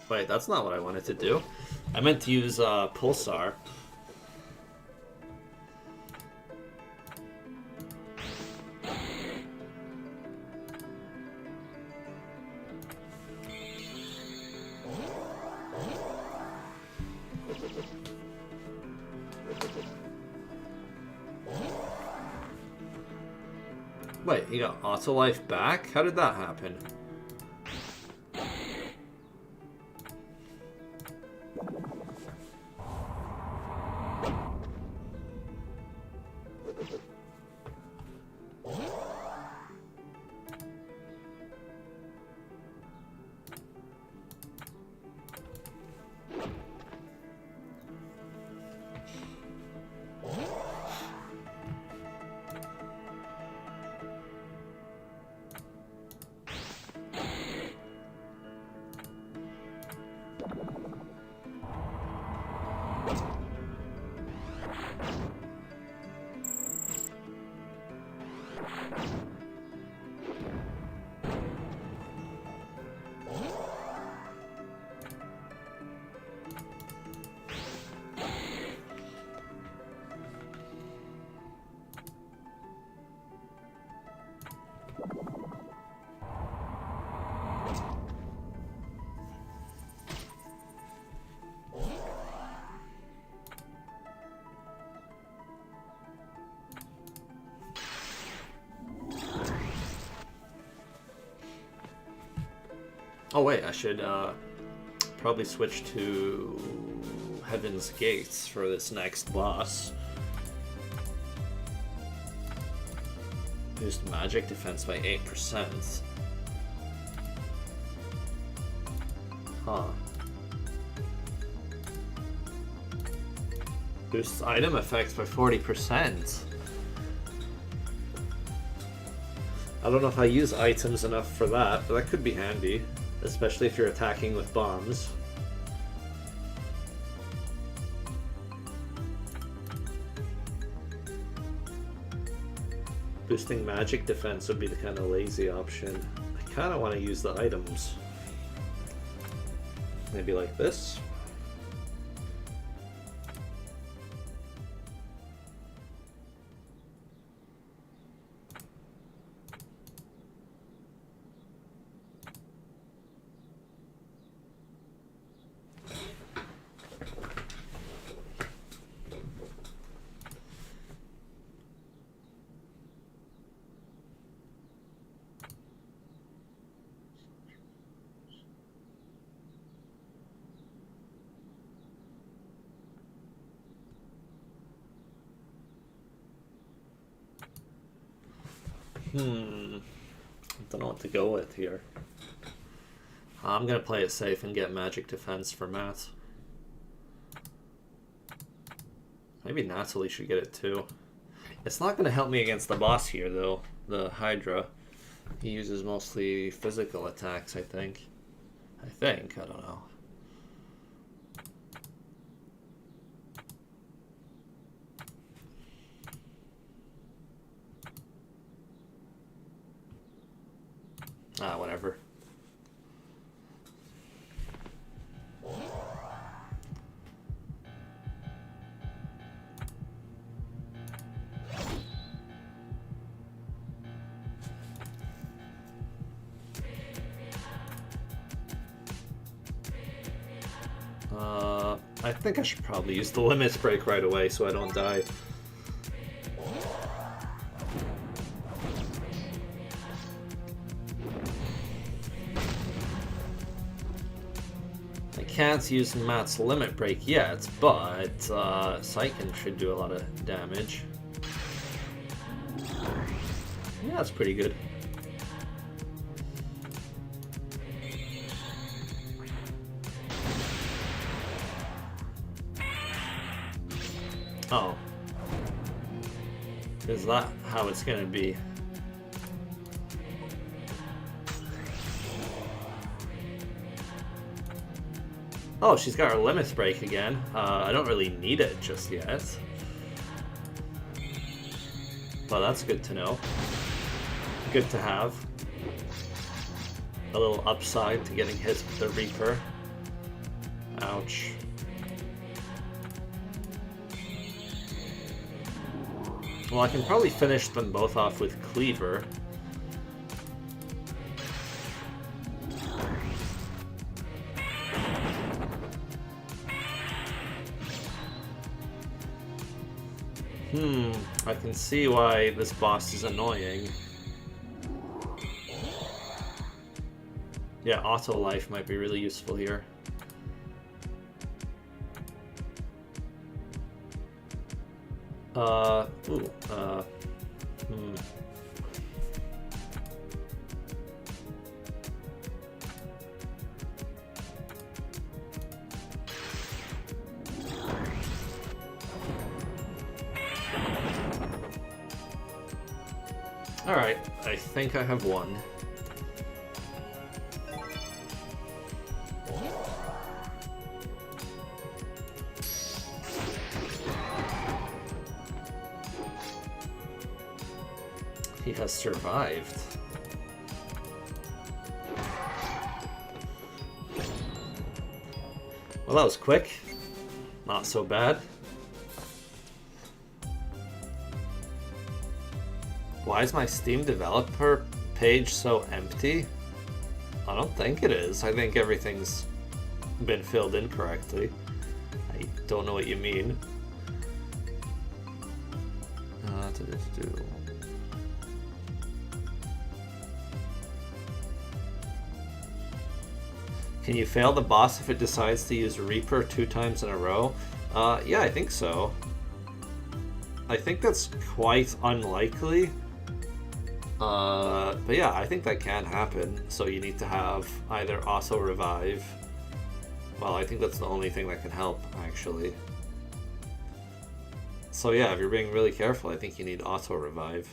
Wait, that's not what I wanted to do. I meant to use Pulsar. Wait, you got auto life back? How did that happen? Oh wait, I should probably switch to Heaven's Gates for this next boss. Boost magic defense by 8%. Huh. Boosts item effects by 40%. I don't know if I use items enough for that, but that could be handy. Especially if you're attacking with bombs. Boosting magic defense would be the kind of lazy option. I kind of want to use the items. Maybe like this. I don't know what to go with here. I'm gonna play it safe and get magic defense for Matt. Maybe Natalie should get it too. It's not gonna help me against the boss here though, the Hydra. He uses mostly physical attacks, I think. I don't know. Ah, whatever. I I think I should probably use the limits break right away so I don't die. I can't use Matt's limit break yet, but Psyken should do a lot of damage. Yeah, that's pretty good. Oh. Is that how it's gonna be? Oh, she's got her limits break again. I don't really need it just yet. But that's good to know. Good to have. A little upside to getting hit with the Reaper. Ouch. Well, I can probably finish them both off with Cleaver. I can see why this boss is annoying. Yeah, auto life might be really useful here. Alright, I think I have one. He has survived. Well, that was quick. Not so bad. Why is my Steam developer page so empty? I don't think it is. I think everything's been filled in correctly. I don't know what you mean. Can you fail the boss if it decides to use Reaper 2 times in a row? Yeah, I think so. I think that's quite unlikely. But yeah, I think that can happen. So you need to have either auto revive. Well, I think that's the only thing that can help, actually. So yeah, if you're being really careful, I think you need auto revive.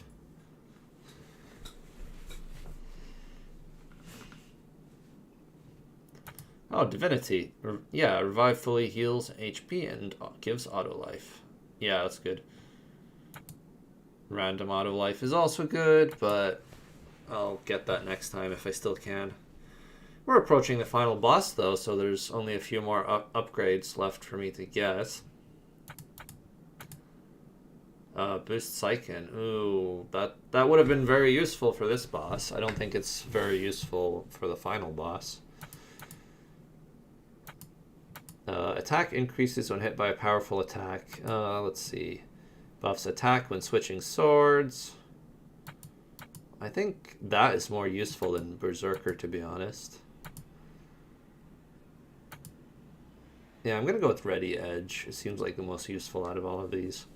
Oh, Divinity. Yeah, revive fully heals HP and gives auto life. Yeah, that's good. Random auto life is also good, but I'll get that next time if I still can. We're approaching the final boss though, so there's only a few more upgrades left for me to get. Boost Psyken. Ooh, that would have been very useful for this boss. I don't think it's very useful for the final boss. Attack increases when hit by a powerful attack. Let's see. Buffs attack when switching swords. I think that is more useful than Berserker, to be honest. Yeah, I'm gonna go with Ready Edge. It seems like the most useful out of all of these.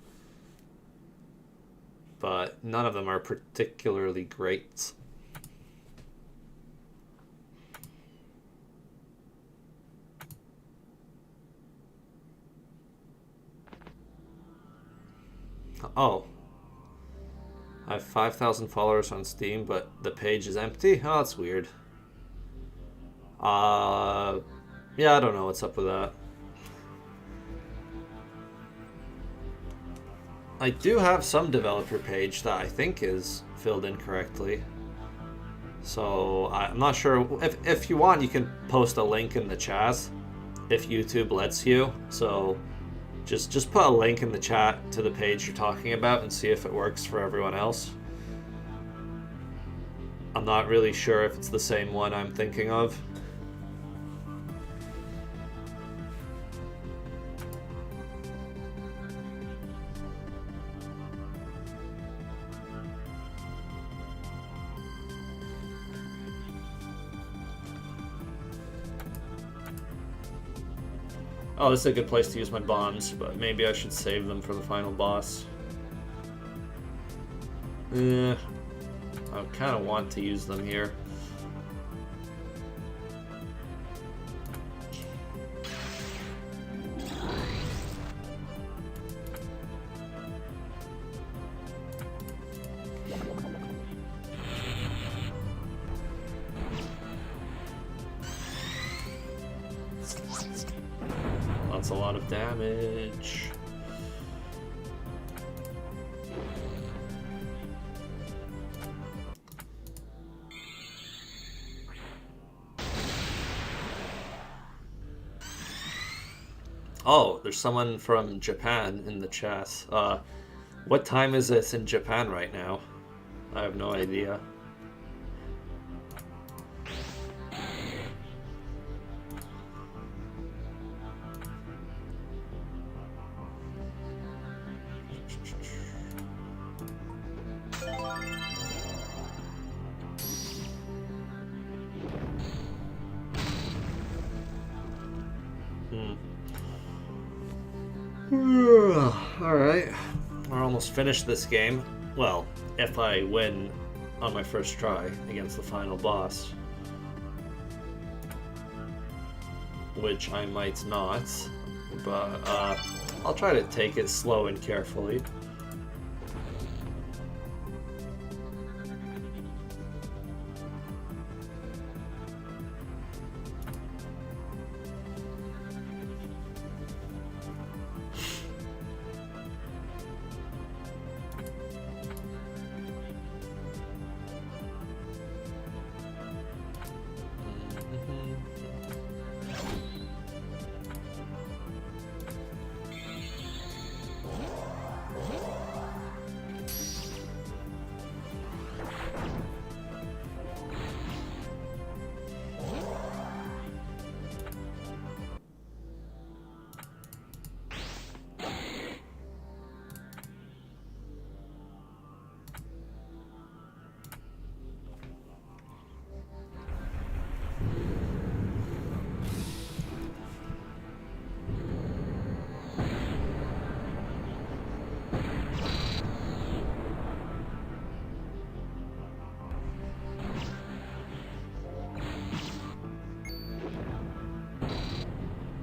But none of them are particularly great. Oh. I have 5,000 followers on Steam, but the page is empty? Oh, that's weird. Yeah, I don't know what's up with that. I do have some developer page that I think is filled in correctly. So I'm not sure. If you want, you can post a link in the chat if YouTube lets you. So just put a link in the chat to the page you're talking about and see if it works for everyone else. I'm not really sure if it's the same one I'm thinking of. Oh, this is a good place to use my bombs, but maybe I should save them for the final boss. I kind of want to use them here. That's a lot of damage. Oh, there's someone from Japan in the chat. What time is it in Japan right now? I have no idea. Alright, we're almost finished this game. Well, if I win on my first try against the final boss. Which I might not, but I'll try to take it slow and carefully.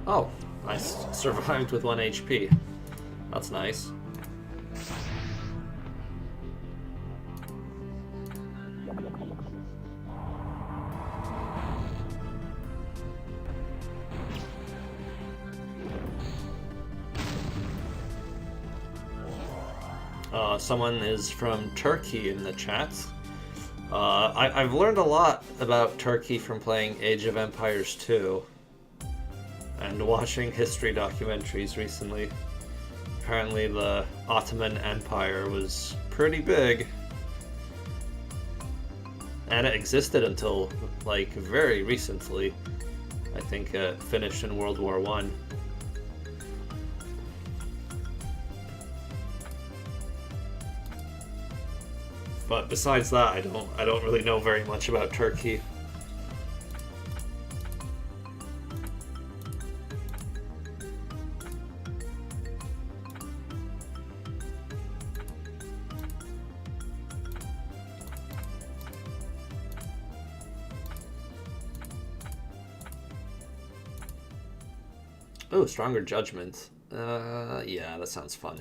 Oh, I survived with 1 HP. That's nice. Someone is from Turkey in the chat. I've learned a lot about Turkey from playing Age of Empires 2 and watching history documentaries recently. Apparently the Ottoman Empire was pretty big. And it existed until, like, very recently. I think it finished in World War I. But besides that, I don't really know very much about Turkey. Oh, Stronger Judgment. Yeah, that sounds fun.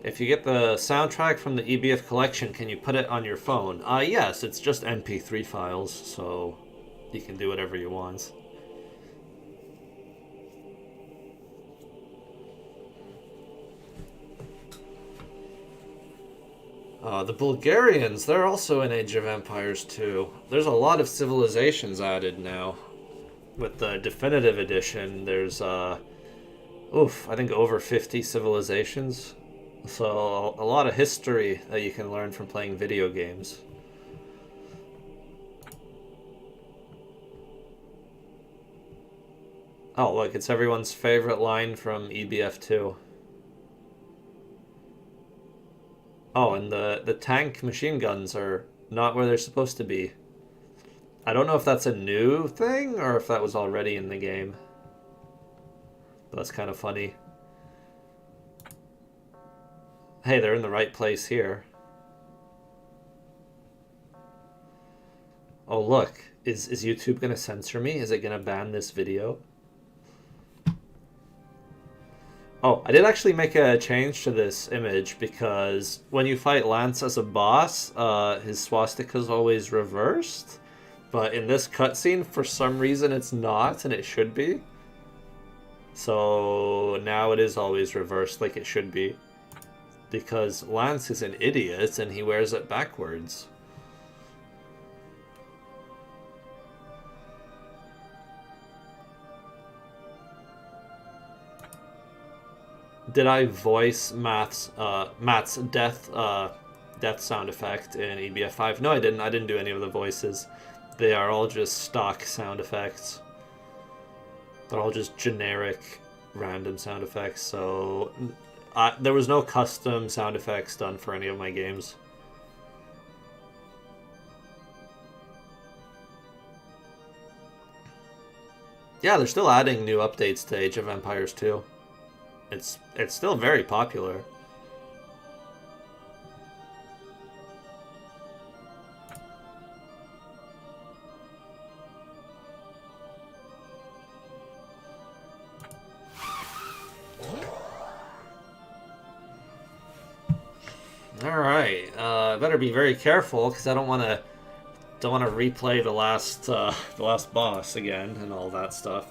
If you get the soundtrack from the EBF collection, can you put it on your phone? Yes, it's just MP3 files, so you can do whatever you want. The Bulgarians, they're also in Age of Empires 2. There's a lot of civilizations added now. With the definitive edition, there's, I think over 50 civilizations. So, a lot of history that you can learn from playing video games. Oh, look, it's everyone's favorite line from EBF2. Oh, and the tank machine guns are not where they're supposed to be. I don't know if that's a new thing or if that was already in the game. But that's kind of funny. Hey, they're in the right place here. Oh, look. Is YouTube going to censor me? Is it going to ban this video? Oh, I did actually make a change to this image because when you fight Lance as a boss, his swastika is always reversed. But in this cutscene, for some reason, it's not, and it should be. So now it is always reversed like it should be. Because Lance is an idiot, and he wears it backwards. Did I voice Matt's death sound effect in EBF5? No, I didn't. I didn't do any of the voices. They are all just stock sound effects. They're all just generic, random sound effects. So there was no custom sound effects done for any of my games. Yeah, they're still adding new updates to Age of Empires 2. It's still very popular. All right, better be very careful because I don't want to replay the last boss again and all that stuff.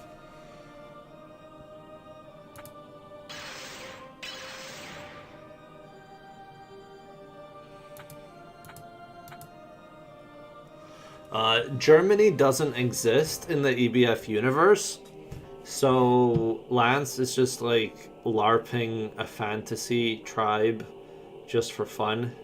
Germany doesn't exist in the EBF universe, so Lance is just like LARPing a fantasy tribe just for fun.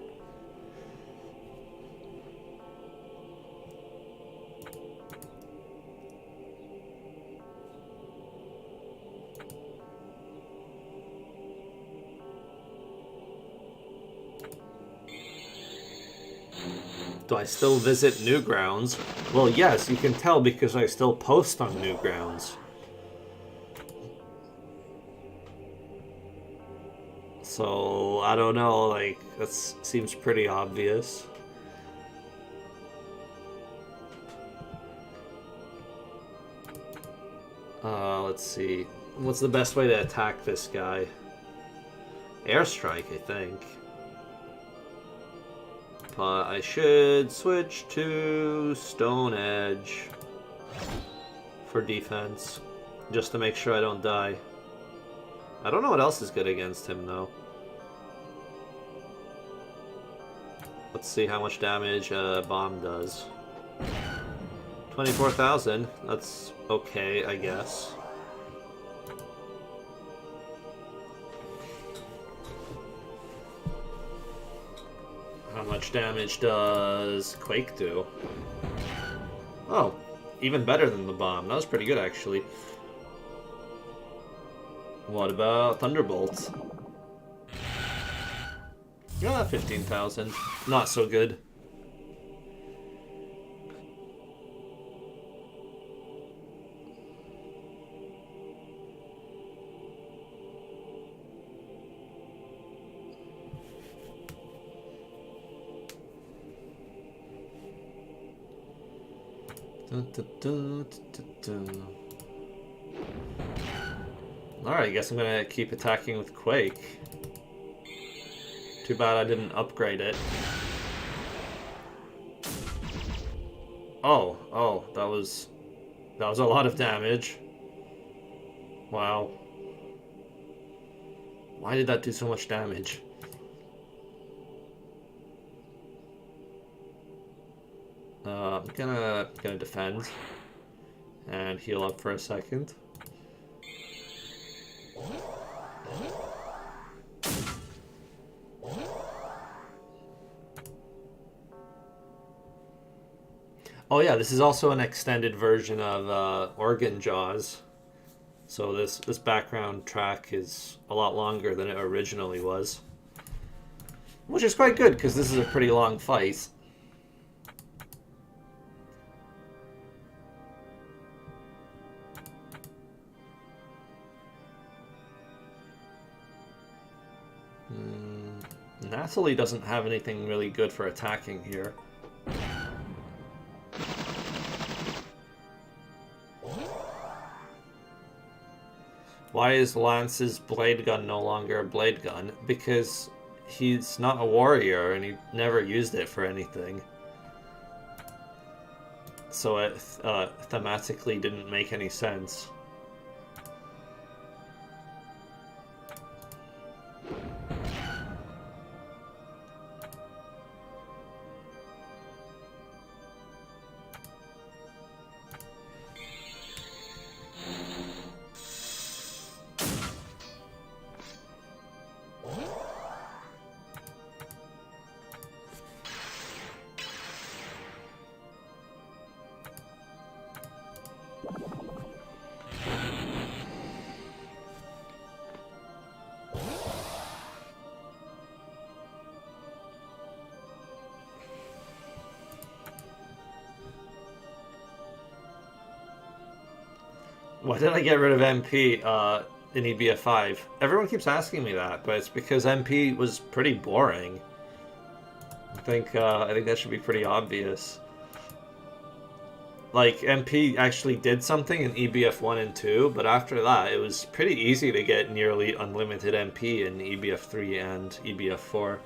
Do I still visit Newgrounds? Well, yes, you can tell because I still post on Newgrounds. So, I don't know, like, that seems pretty obvious. Let's see. What's the best way to attack this guy? Airstrike, I think. But I should switch to Stone Edge for defense, just to make sure I don't die. I don't know what else is good against him, though. Let's see how much damage a bomb does. 24,000. That's okay, I guess. How much damage does Quake do? Oh, even better than the bomb. That was pretty good, actually. What about Thunderbolt? Yeah, 15,000. Not so good. Alright, I guess I'm gonna keep attacking with Quake. Too bad I didn't upgrade it. Oh, that was a lot of damage. Wow. Why did that do so much damage? I'm gonna defend and heal up for a second. Oh yeah, this is also an extended version of Organ Jaws. So this background track is a lot longer than it originally was. Which is quite good, because this is a pretty long fight. Natalie doesn't have anything really good for attacking here. Why is Lance's blade gun no longer a blade gun? Because he's not a warrior and he never used it for anything. So it thematically didn't make any sense. Why did I get rid of MP in EBF 5? Everyone keeps asking me that, but it's because MP was pretty boring. I think that should be pretty obvious. Like, MP actually did something in EBF 1 and 2, but after that it was pretty easy to get nearly unlimited MP in EBF 3 and EBF 4.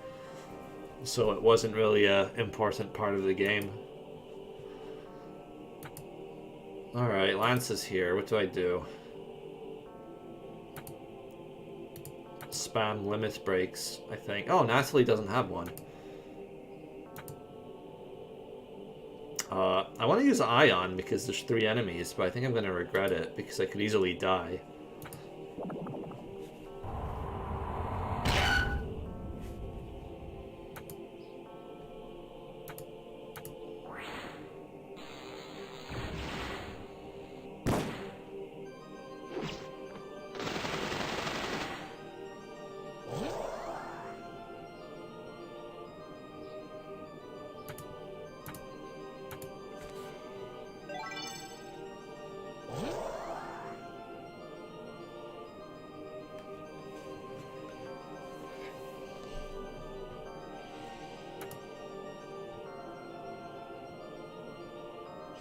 So it wasn't really an important part of the game. Alright, Lance is here. What do I do? Spam limit breaks, I think. Oh, Natalie doesn't have one. I want to use Ion because there's 3 enemies, but I think I'm going to regret it because I could easily die.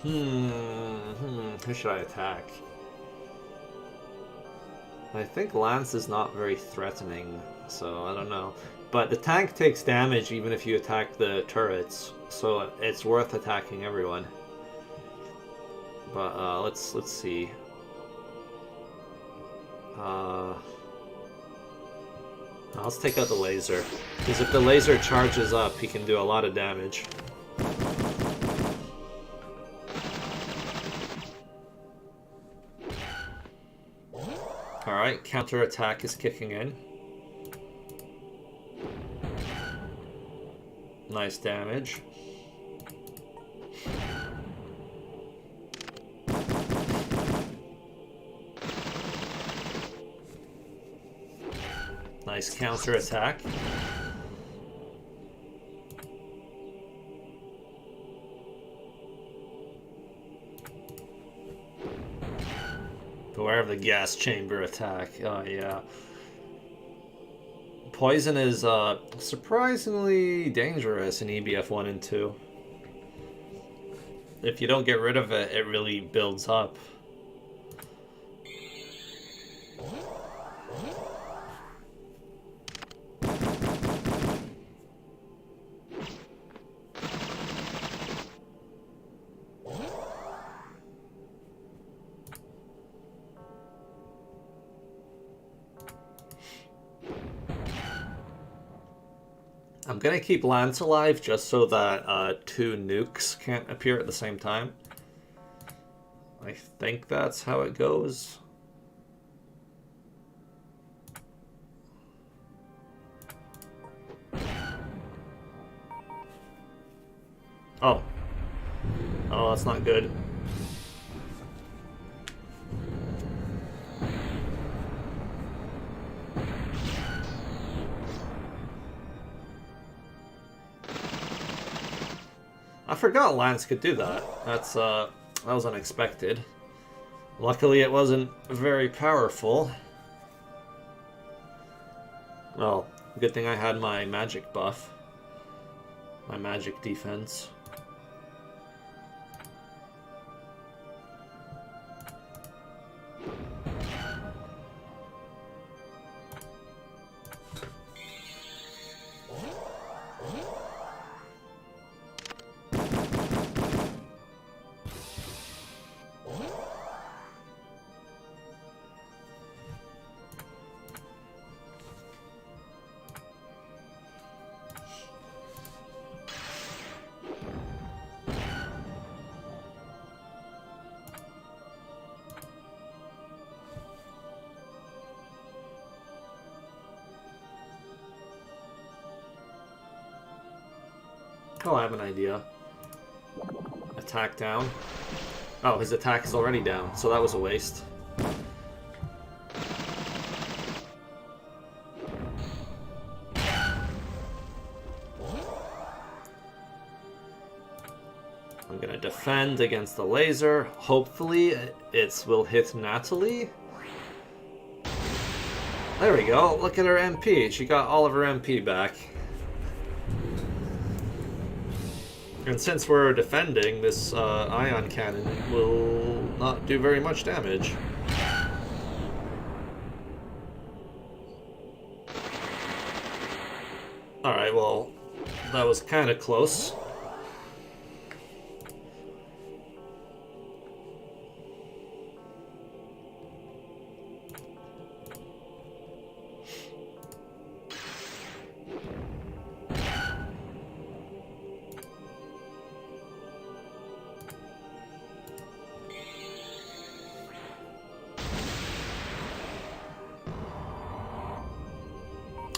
Who should I attack? I think Lance is not very threatening, so I don't know. But the tank takes damage even if you attack the turrets, so it's worth attacking everyone. But let's see. Let's take out the laser, because if the laser charges up, he can do a lot of damage. Alright, counter-attack is kicking in. Nice damage. Nice counter-attack. Beware of the gas chamber attack. Oh, yeah. Poison is surprisingly dangerous in EBF 1 and 2. If you don't get rid of it, it really builds up. I'm gonna keep Lance alive just so that 2 nukes can't appear at the same time. I think that's how it goes. Oh. Oh, that's not good. I forgot Lance could do that. That was unexpected. Luckily it wasn't very powerful. Well, good thing I had my magic buff. My magic defense. Oh, I have an idea. Attack down. Oh, his attack is already down, so that was a waste. I'm gonna defend against the laser. Hopefully it will hit Natalie. There we go. Look at her MP. She got all of her MP back. And since we're defending, this ion cannon will not do very much damage. Alright, well, that was kind of close.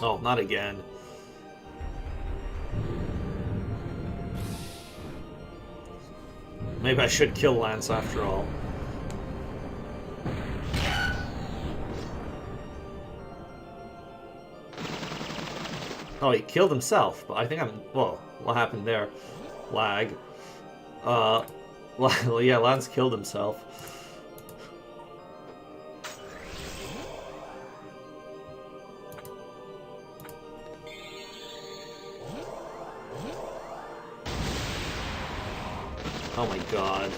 Oh, not again. Maybe I should kill Lance after all. Oh, he killed himself, but I think I'm... Whoa, what happened there? Lag. Well, yeah, Lance killed himself. Oh my god.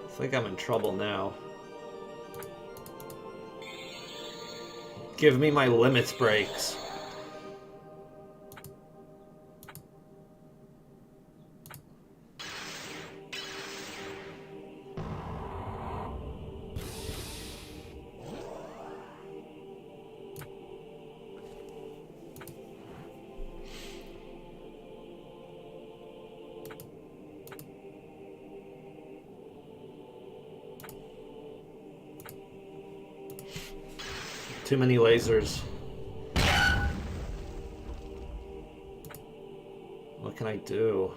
I think I'm in trouble now. Give me my limits breaks. Too many lasers. What can I do?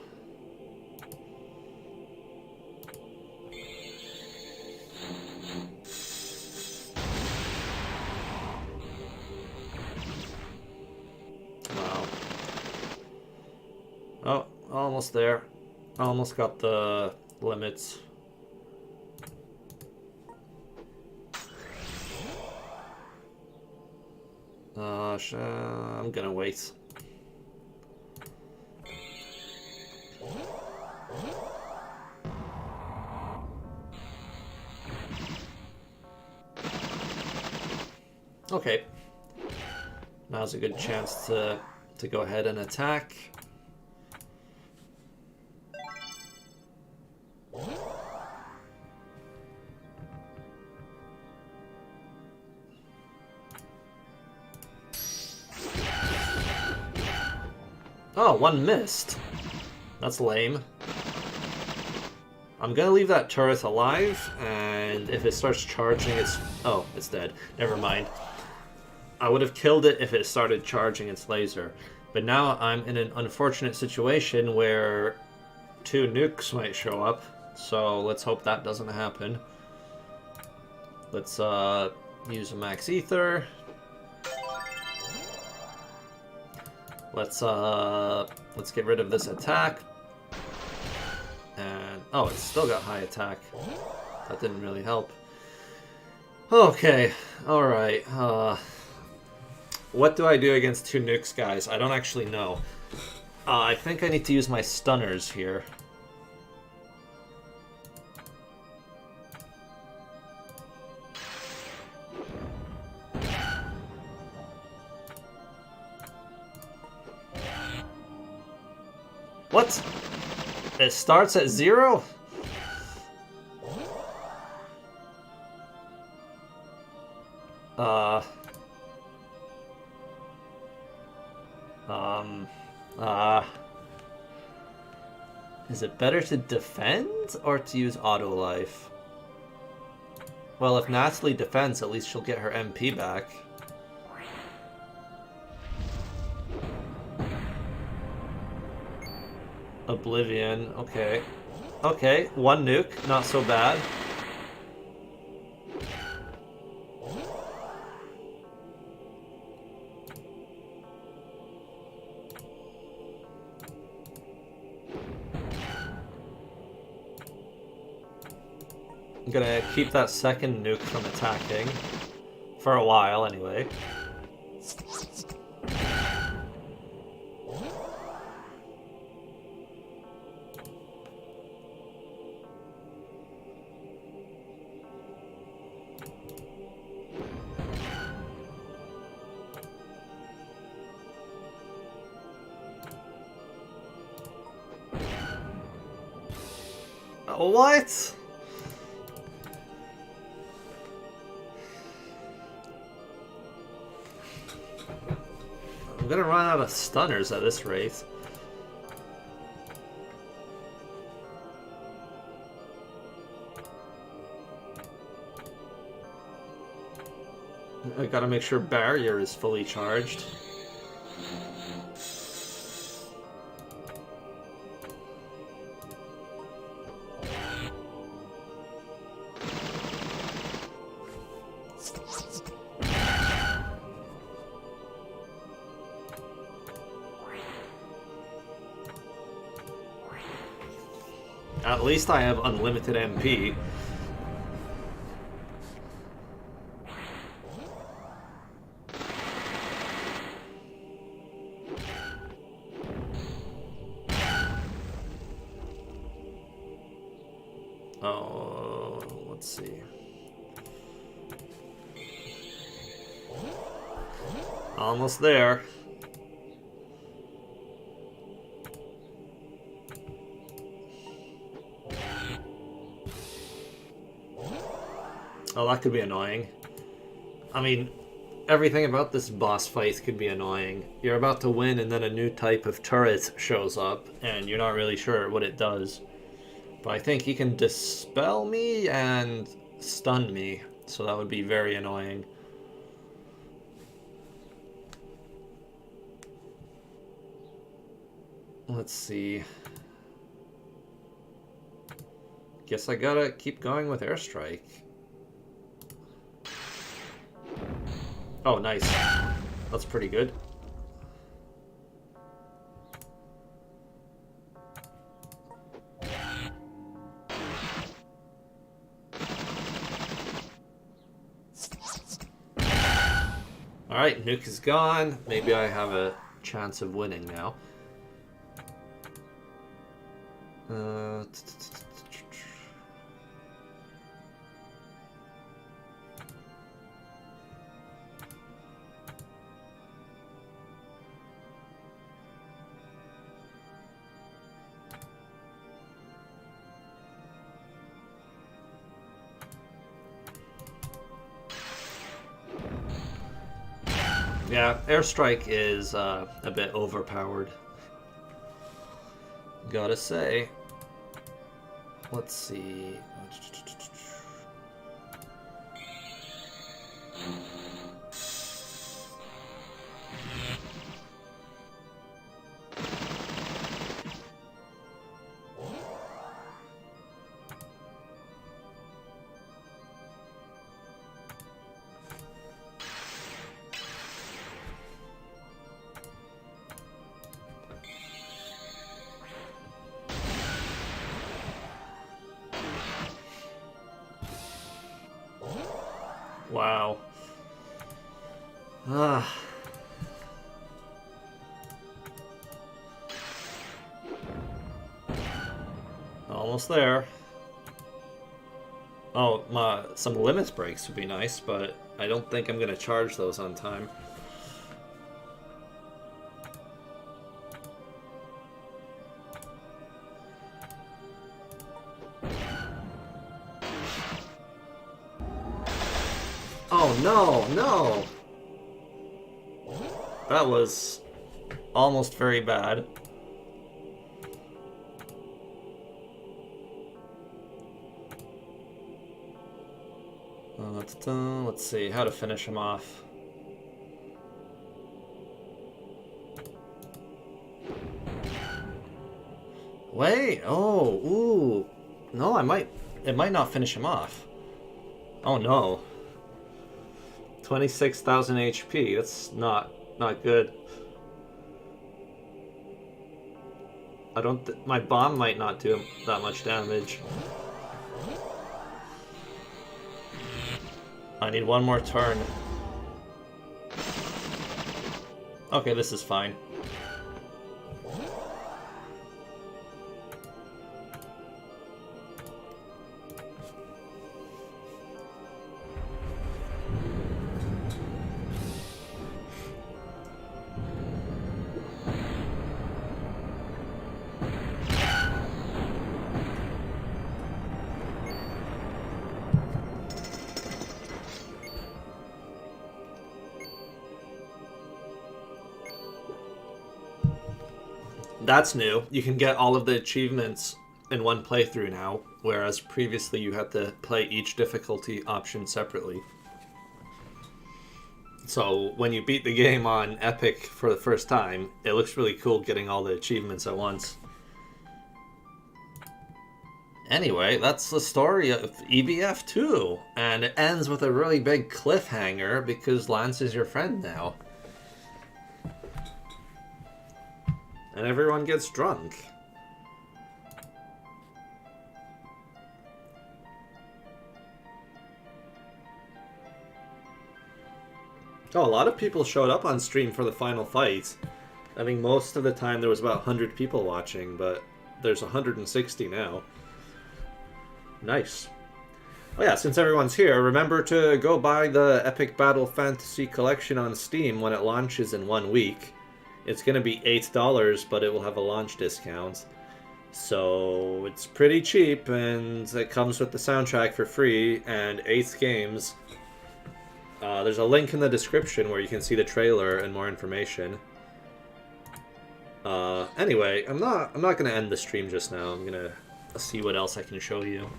Wow. Oh, almost there. Almost got the limits. I'm gonna wait. Okay. Now's a good chance to go ahead and attack. Oh, one missed. That's lame. I'm gonna leave that turret alive, and if it starts charging, it's... Oh, it's dead. Never mind. I would have killed it if it started charging its laser. But now I'm in an unfortunate situation where 2 nukes might show up, so let's hope that doesn't happen. Let's use a max ether. Let's get rid of this attack. And oh, it's still got high attack. That didn't really help. Okay, alright. What do I do against two nukes, guys? I don't actually know. I think I need to use my stunners here. What? It starts at 0? Is it better to defend or to use auto life? Well, if Natalie defends, at least she'll get her MP back. Oblivion, okay. Okay, one nuke, not so bad. I'm gonna keep that second nuke from attacking. For a while, anyway. What? I'm gonna run out of stunners at this rate. I gotta make sure barrier is fully charged. At least I have unlimited MP. Oh, let's see. Almost there. Oh, that could be annoying. I mean, everything about this boss fight could be annoying. You're about to win and then a new type of turret shows up and you're not really sure what it does. But I think he can dispel me and stun me, so that would be very annoying. Let's see. Guess I gotta keep going with airstrike. Oh, nice. That's pretty good. Alright, nuke is gone. Maybe I have a chance of winning now. Yeah, airstrike is a bit overpowered. Gotta say. Let's see. Wow. Ah. Almost there. Oh, some limits breaks would be nice, but I don't think I'm gonna charge those on time. Oh no, no! That was almost very bad. Let's see how to finish him off. Wait, oh, ooh. No, it might not finish him off. Oh no. 26,000 HP, that's not good. My bomb might not do that much damage. I need one more turn. Okay, this is fine. That's new. You can get all of the achievements in one playthrough now, whereas previously you had to play each difficulty option separately. So when you beat the game on Epic for the first time, it looks really cool getting all the achievements at once. Anyway, that's the story of EBF 2, and it ends with a really big cliffhanger because Lance is your friend now. And everyone gets drunk. Oh, a lot of people showed up on stream for the final fight. I think most of the time there was about 100 people watching, but there's 160 now. Nice. Oh yeah, since everyone's here, remember to go buy the Epic Battle Fantasy Collection on Steam when it launches in 1 week. It's going to be $8, but it will have a launch discount. So it's pretty cheap, and it comes with the soundtrack for free, and 8 games. There's a link in the description where you can see the trailer and more information. Anyway, I'm not going to end the stream just now. I'm going to see what else I can show you.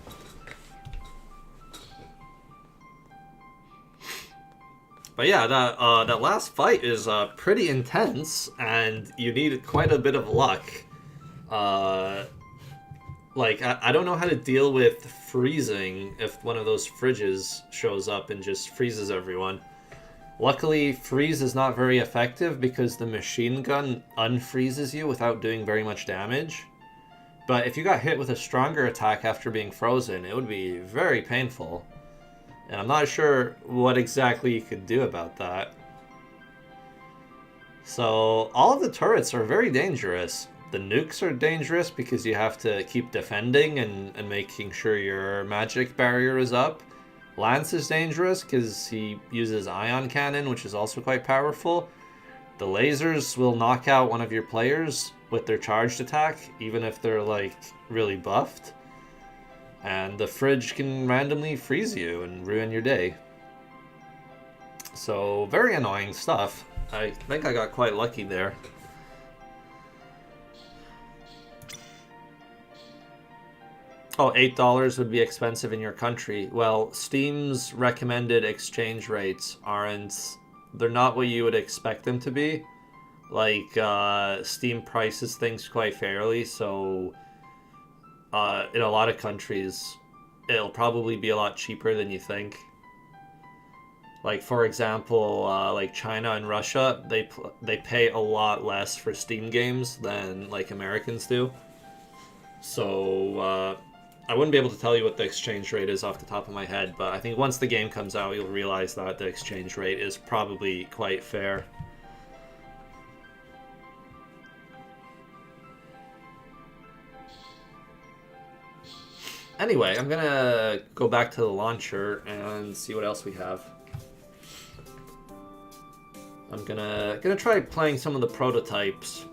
But yeah, that last fight is pretty intense, and you need quite a bit of luck. Like, I don't know how to deal with freezing if one of those fridges shows up and just freezes everyone. Luckily, freeze is not very effective because the machine gun unfreezes you without doing very much damage. But if you got hit with a stronger attack after being frozen, it would be very painful. And I'm not sure what exactly you could do about that. So, all of the turrets are very dangerous. The nukes are dangerous because you have to keep defending and making sure your magic barrier is up. Lance is dangerous because he uses ion cannon, which is also quite powerful. The lasers will knock out one of your players with their charged attack, even if they're, like, really buffed. And the fridge can randomly freeze you and ruin your day. So, very annoying stuff. I think I got quite lucky there. Oh, $8 would be expensive in your country. Well, Steam's recommended exchange rates they're not what you would expect them to be. Like, Steam prices things quite fairly, so in a lot of countries, it'll probably be a lot cheaper than you think. Like, for example, like China and Russia, they pay a lot less for Steam games than, like, Americans do. So, I wouldn't be able to tell you what the exchange rate is off the top of my head, but I think once the game comes out, you'll realize that the exchange rate is probably quite fair. Anyway, I'm gonna go back to the launcher and see what else we have. I'm gonna try playing some of the prototypes.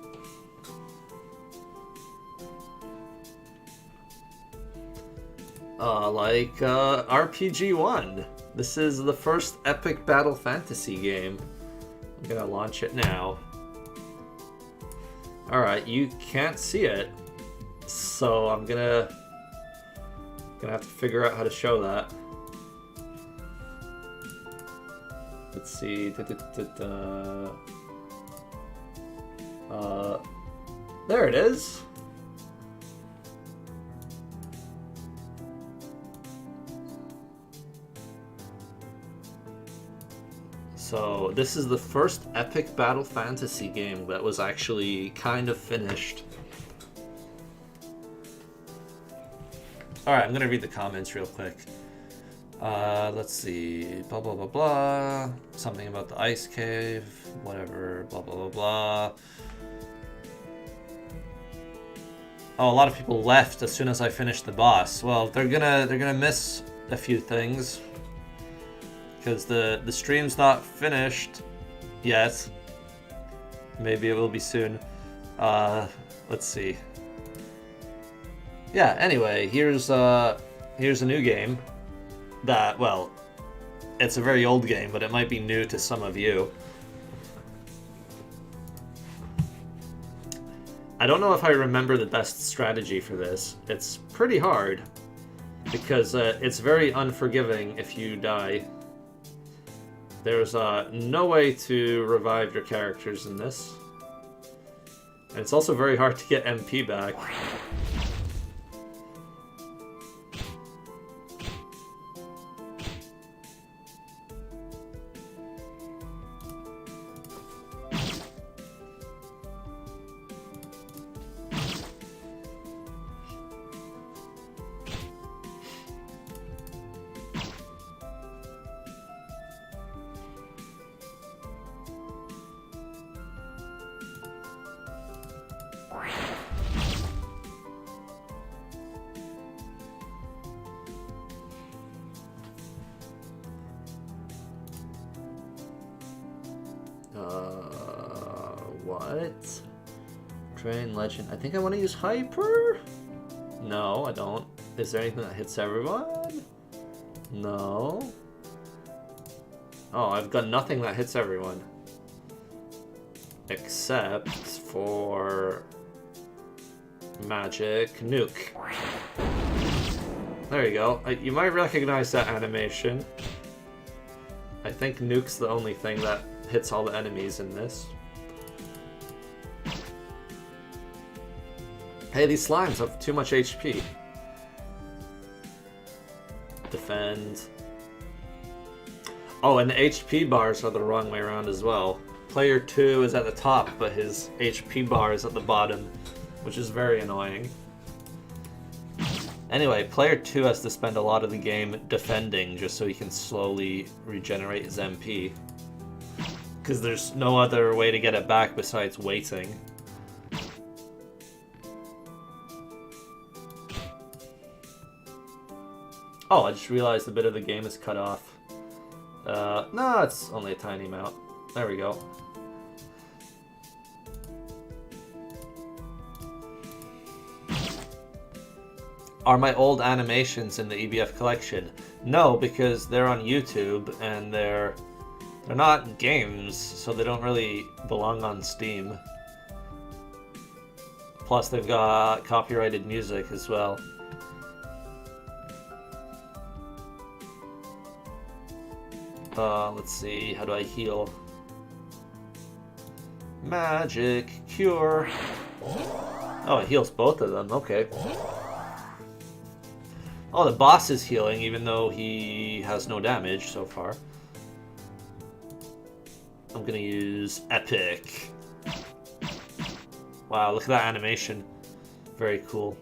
Like RPG-1. This is the first epic battle fantasy game. I'm gonna launch it now. Alright, you can't see it, so I'm gonna have to figure out how to show that. Let's see. There it is. So this is the first epic battle fantasy game that was actually kind of finished. Alright, I'm gonna read the comments real quick. Let's see. Blah blah blah blah. Something about the ice cave. Whatever. Blah blah blah blah. Oh, a lot of people left as soon as I finished the boss. Well, they're gonna miss a few things. Because the stream's not finished yet. Maybe it will be soon. Let's see. Yeah, anyway, here's a new game that, well, it's a very old game, but it might be new to some of you. I don't know if I remember the best strategy for this. It's pretty hard, because it's very unforgiving if you die. There's no way to revive your characters in this. And it's also very hard to get MP back. What? Train Legend. I think I want to use Hyper? No, I don't. Is there anything that hits everyone? No. Oh, I've got nothing that hits everyone. Except for Magic Nuke. There you go. You might recognize that animation. I think Nuke's the only thing that hits all the enemies in this. Hey, these slimes have too much HP. Defend. Oh, and the HP bars are the wrong way around as well. Player 2 is at the top, but his HP bar is at the bottom, which is very annoying. Anyway, player 2 has to spend a lot of the game defending just so he can slowly regenerate his MP. Because there's no other way to get it back besides waiting. Oh, I just realized a bit of the game is cut off. No, it's only a tiny amount. There we go. Are my old animations in the EBF collection? No, because they're on YouTube and they're not games, so they don't really belong on Steam. Plus, they've got copyrighted music as well. Let's see, how do I heal? Magic Cure. Oh, it heals both of them, okay. Oh, the boss is healing even though he has no damage so far. I'm gonna use Epic. Wow, look at that animation. Very cool.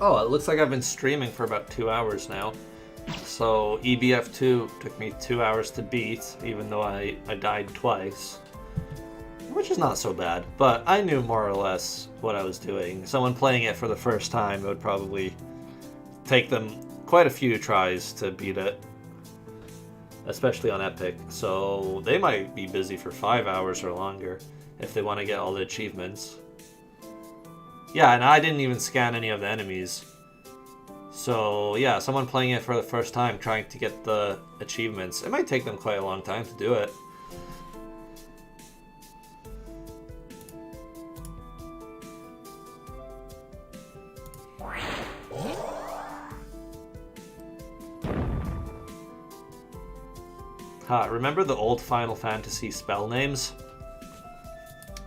Oh, it looks like I've been streaming for about 2 hours now. So EBF2 took me 2 hours to beat, even though I died twice. Which is not so bad, but I knew more or less what I was doing. Someone playing it for the first time, it would probably take them quite a few tries to beat it. Especially on Epic, so they might be busy for 5 hours or longer if they want to get all the achievements. Yeah, and I didn't even scan any of the enemies. So yeah, someone playing it for the first time trying to get the achievements, it might take them quite a long time to do it. Remember the old Final Fantasy spell names?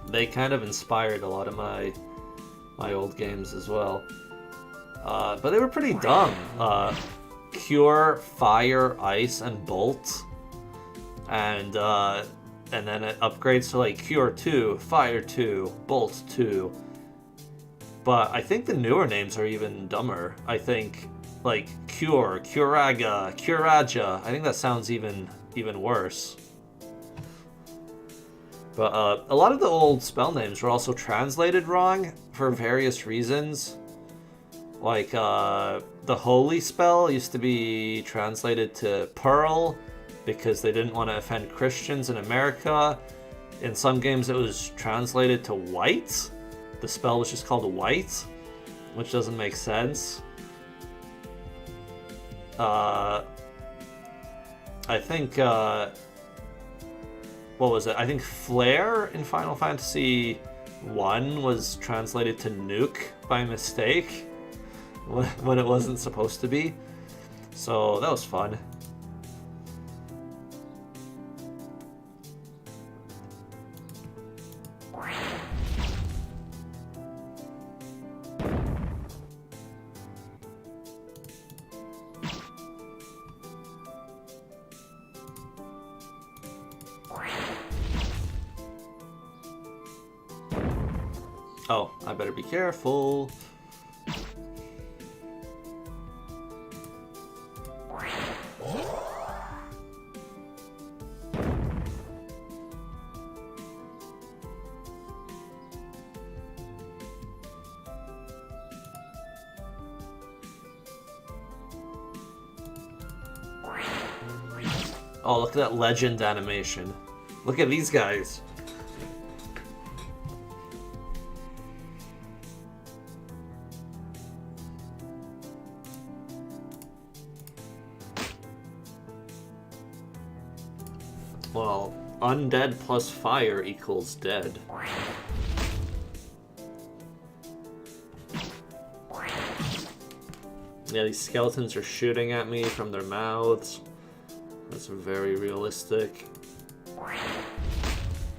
They kind of inspired a lot of my old games as well. But they were pretty dumb. Cure, Fire, Ice, and Bolt. And then it upgrades to like Cure 2, Fire 2, Bolt 2. But I think the newer names are even dumber. I think like Cure, Curaga, Curaja. I think that sounds even worse. But a lot of the old spell names were also translated wrong for various reasons. Like the holy spell used to be translated to Pearl because they didn't want to offend Christians in America. In some games it was translated to white. The spell was just called white, which doesn't make sense. I think, what was it? I think Flare in Final Fantasy 1 was translated to Nuke by mistake when it wasn't supposed to be. So that was fun. Oh, I better be careful. Oh, look at that legend animation. Look at these guys. Well, undead plus fire equals dead. Yeah, these skeletons are shooting at me from their mouths. That's very realistic.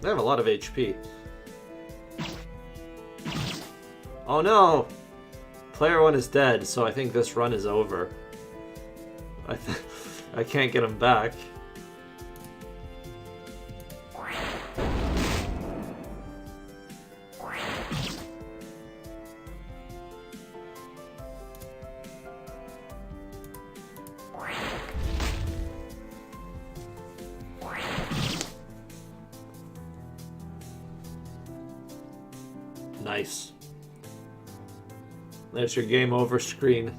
They have a lot of HP. Oh no! Player 1 is dead, so I think this run is over. I can't get him back. Nice. There's your game over screen.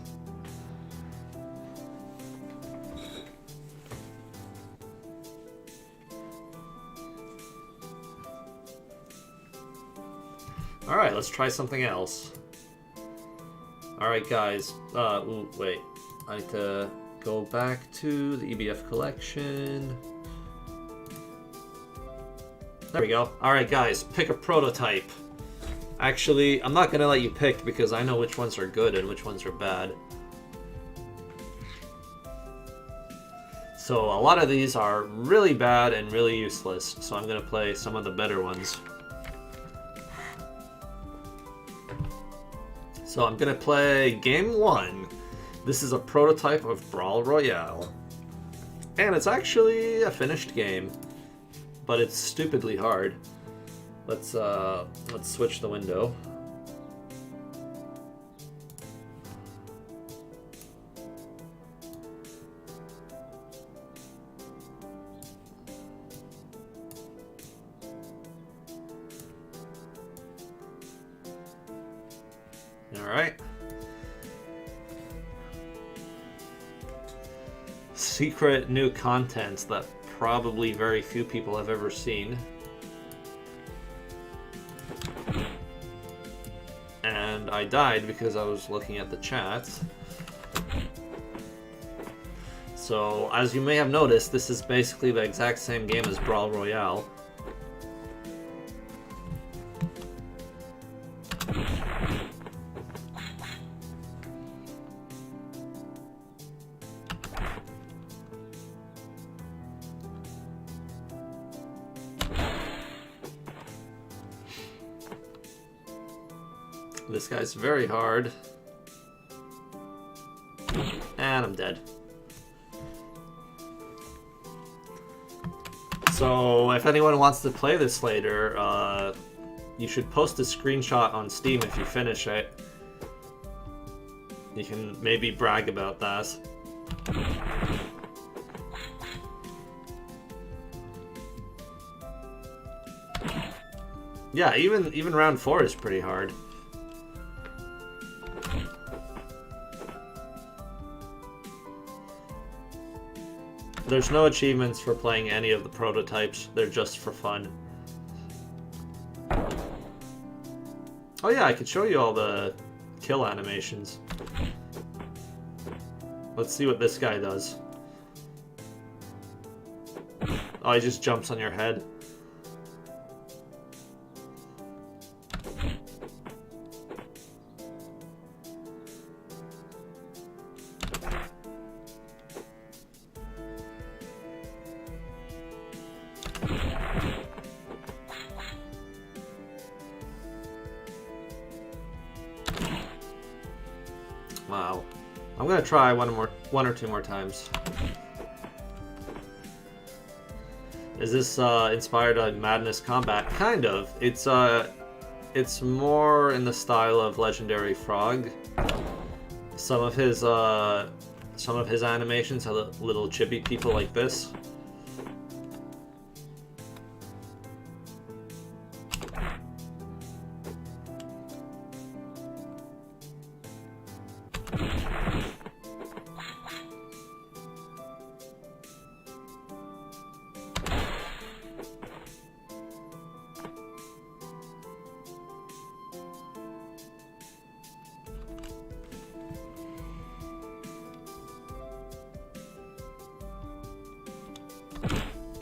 Alright, let's try something else. Alright guys, ooh, wait. I need to go back to the EBF collection. There we go. Alright guys, pick a prototype. Actually, I'm not gonna let you pick because I know which ones are good and which ones are bad. So a lot of these are really bad and really useless, so I'm gonna play some of the better ones. So I'm gonna play Game 1. This is a prototype of Brawl Royale. And it's actually a finished game, but it's stupidly hard. Let's switch the window. Alright. Secret new content that probably very few people have ever seen. And I died because I was looking at the chat. So, as you may have noticed, this is basically the exact same game as Brawl Royale. This guy's very hard. And I'm dead. So, if anyone wants to play this later, you should post a screenshot on Steam if you finish it. You can maybe brag about that. Yeah, even round 4 is pretty hard. There's no achievements for playing any of the prototypes, they're just for fun. Oh yeah, I could show you all the kill animations. Let's see what this guy does. Oh, he just jumps on your head. Wow. I'm gonna try one or two more times. Is this inspired by Madness Combat? Kind of. It's more in the style of Legendary Frog. Some of his animations have little chibi people like this.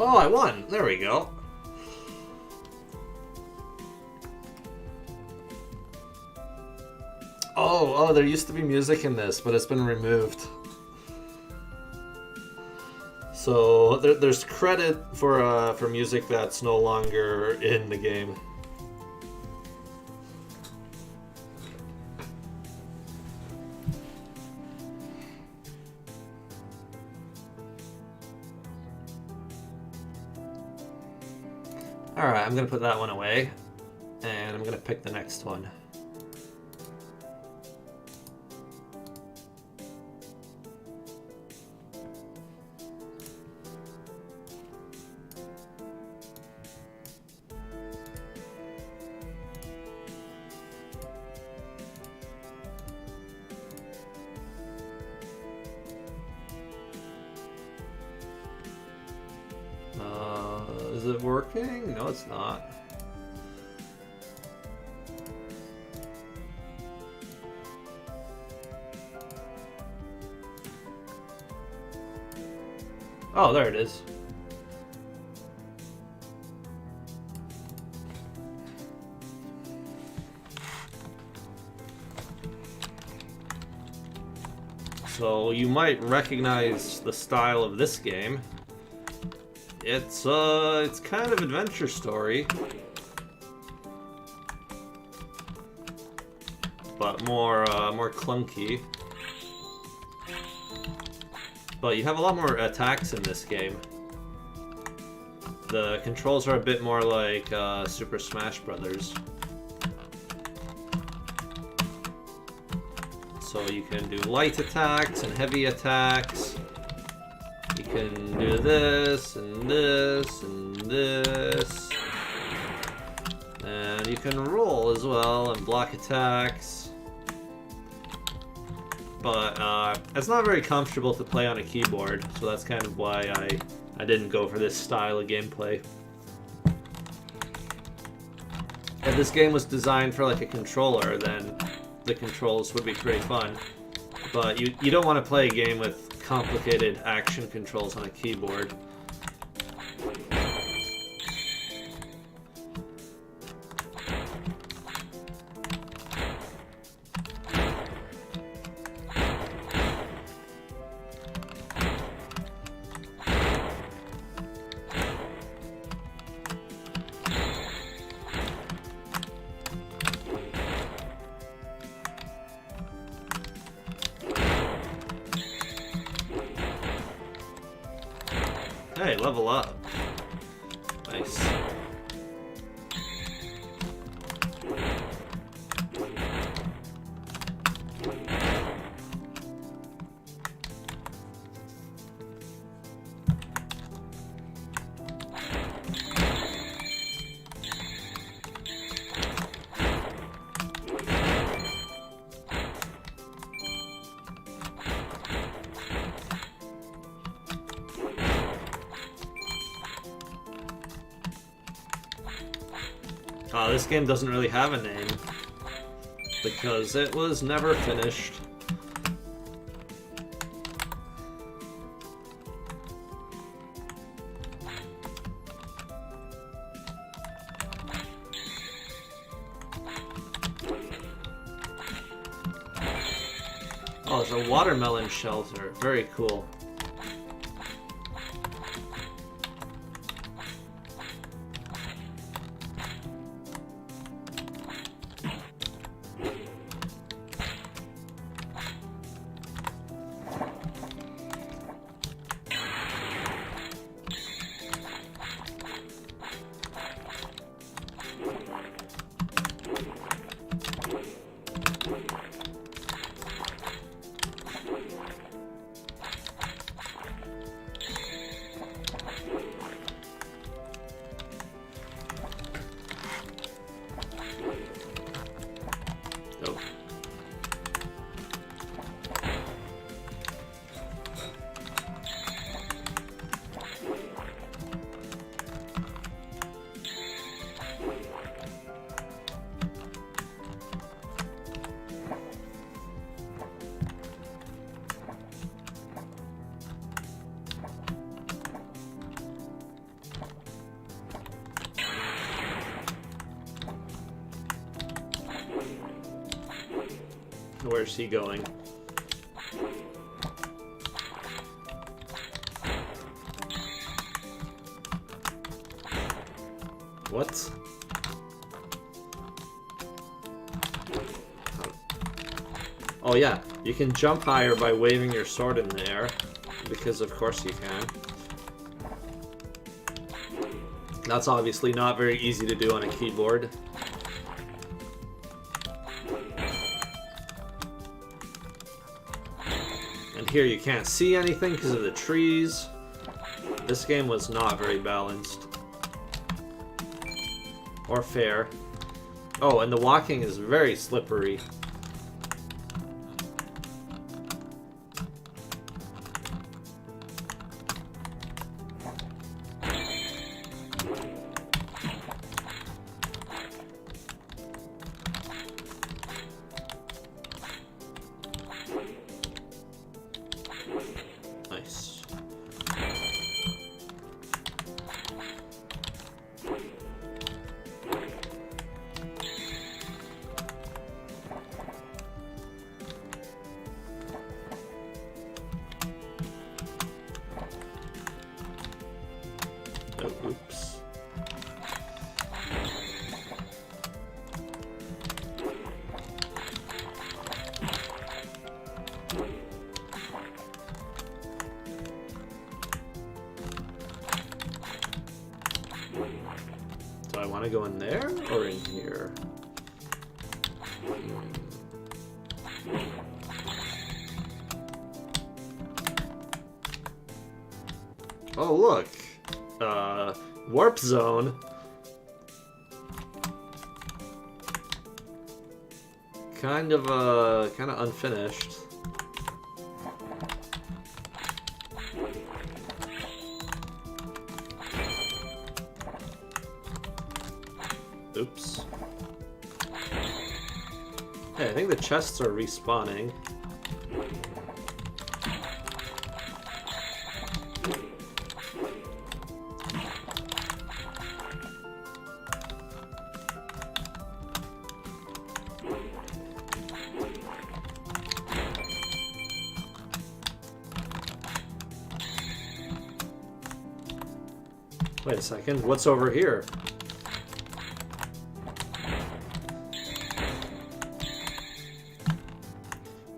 Oh, I won! There we go. Oh, there used to be music in this, but it's been removed. So there's credit for music that's no longer in the game. Alright, I'm gonna put that one away, and I'm gonna pick the next one. Is it working? No, it's not. Oh, there it is. So you might recognize the style of this game. It's kind of adventure story, but more clunky. But you have a lot more attacks in this game. The controls are a bit more like Super Smash Brothers. So you can do light attacks and heavy attacks. You can do this and this and this. And you can roll as well and block attacks. but it's not very comfortable to play on a keyboard, so that's kind of why I didn't go for this style of gameplay. If this game was designed for like a controller, then the controls would be pretty fun. But you don't want to play a game with complicated action controls on a keyboard. Hey, level up. Nice. This game doesn't really have a name, because it was never finished. Oh, there's a watermelon shelter. Very cool. Where's he going? What? Oh yeah, you can jump higher by waving your sword in the air, because of course you can. That's obviously not very easy to do on a keyboard. And here you can't see anything because of the trees. This game was not very balanced. Or fair. Oh, and the walking is very slippery. Nice. Oh, oops. Do I want to go in there or in here? Oh, look. Warp zone. Kind of unfinished. Hey, I think the chests are respawning. Wait a second, what's over here?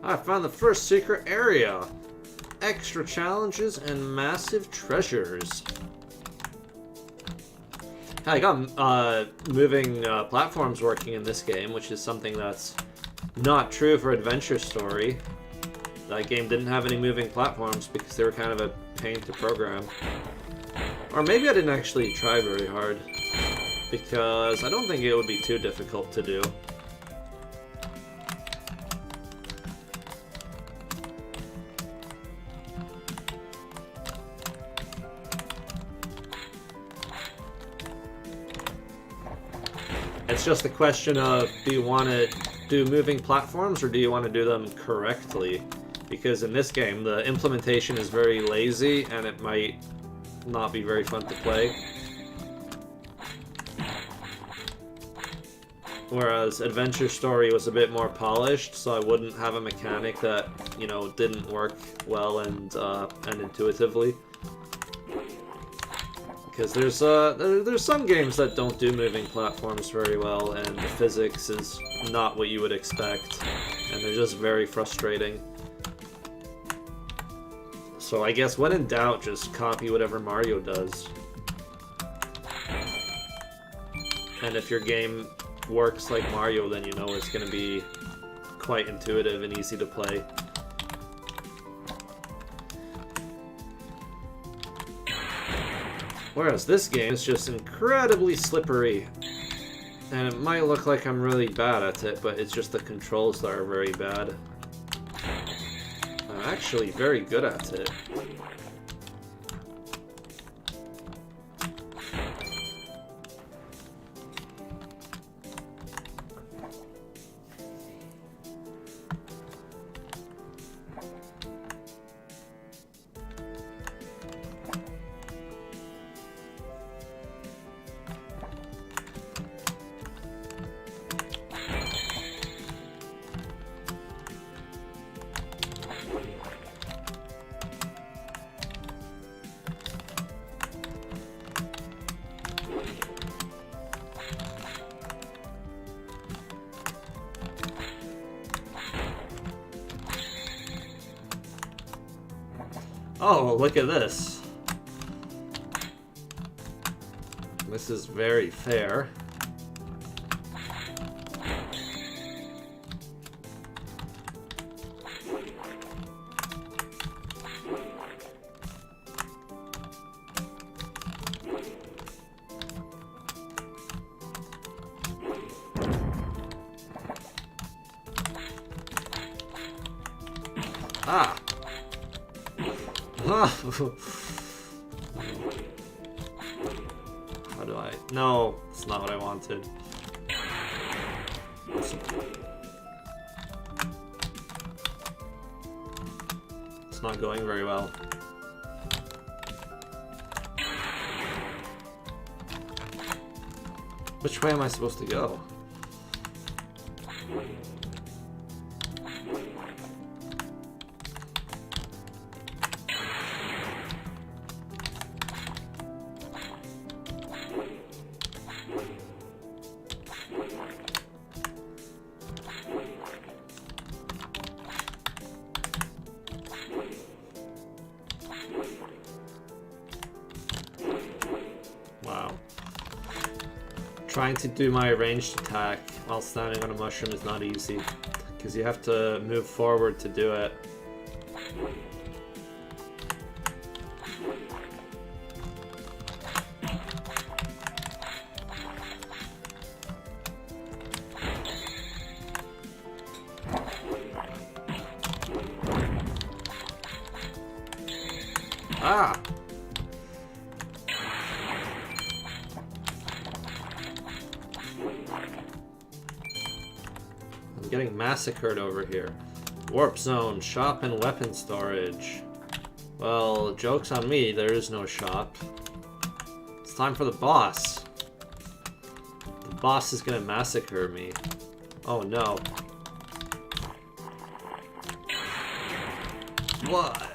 I found the first secret area. Extra challenges and massive treasures. I got moving platforms working in this game, which is something that's not true for Adventure Story. That game didn't have any moving platforms because they were kind of a pain to program. Or maybe I didn't actually try very hard, because I don't think it would be too difficult to do. It's just a question of, do you want to do moving platforms or do you want to do them correctly? Because in this game, the implementation is very lazy and it might not be very fun to play. Whereas Adventure Story was a bit more polished, so I wouldn't have a mechanic that, you know, didn't work well and intuitively. Because there's some games that don't do moving platforms very well, and the physics is not what you would expect, and they're just very frustrating. So I guess when in doubt, just copy whatever Mario does. And if your game works like Mario, then you know it's going to be quite intuitive and easy to play. Whereas this game is just incredibly slippery. And it might look like I'm really bad at it, but it's just the controls that are very bad. I'm actually very good at it. Oh, look at this. This is very fair. Ah! How do I... No, it's not what I wanted. It's not going very well. Which way am I supposed to go? Wow. Trying to do my ranged attack while standing on a mushroom is not easy, because you have to move forward to do it. Ah! getting massacred over here. Warp zone, shop and weapon storage. Well, joke's on me, there is no shop. It's time for the boss. The boss is gonna massacre me. Oh no. What?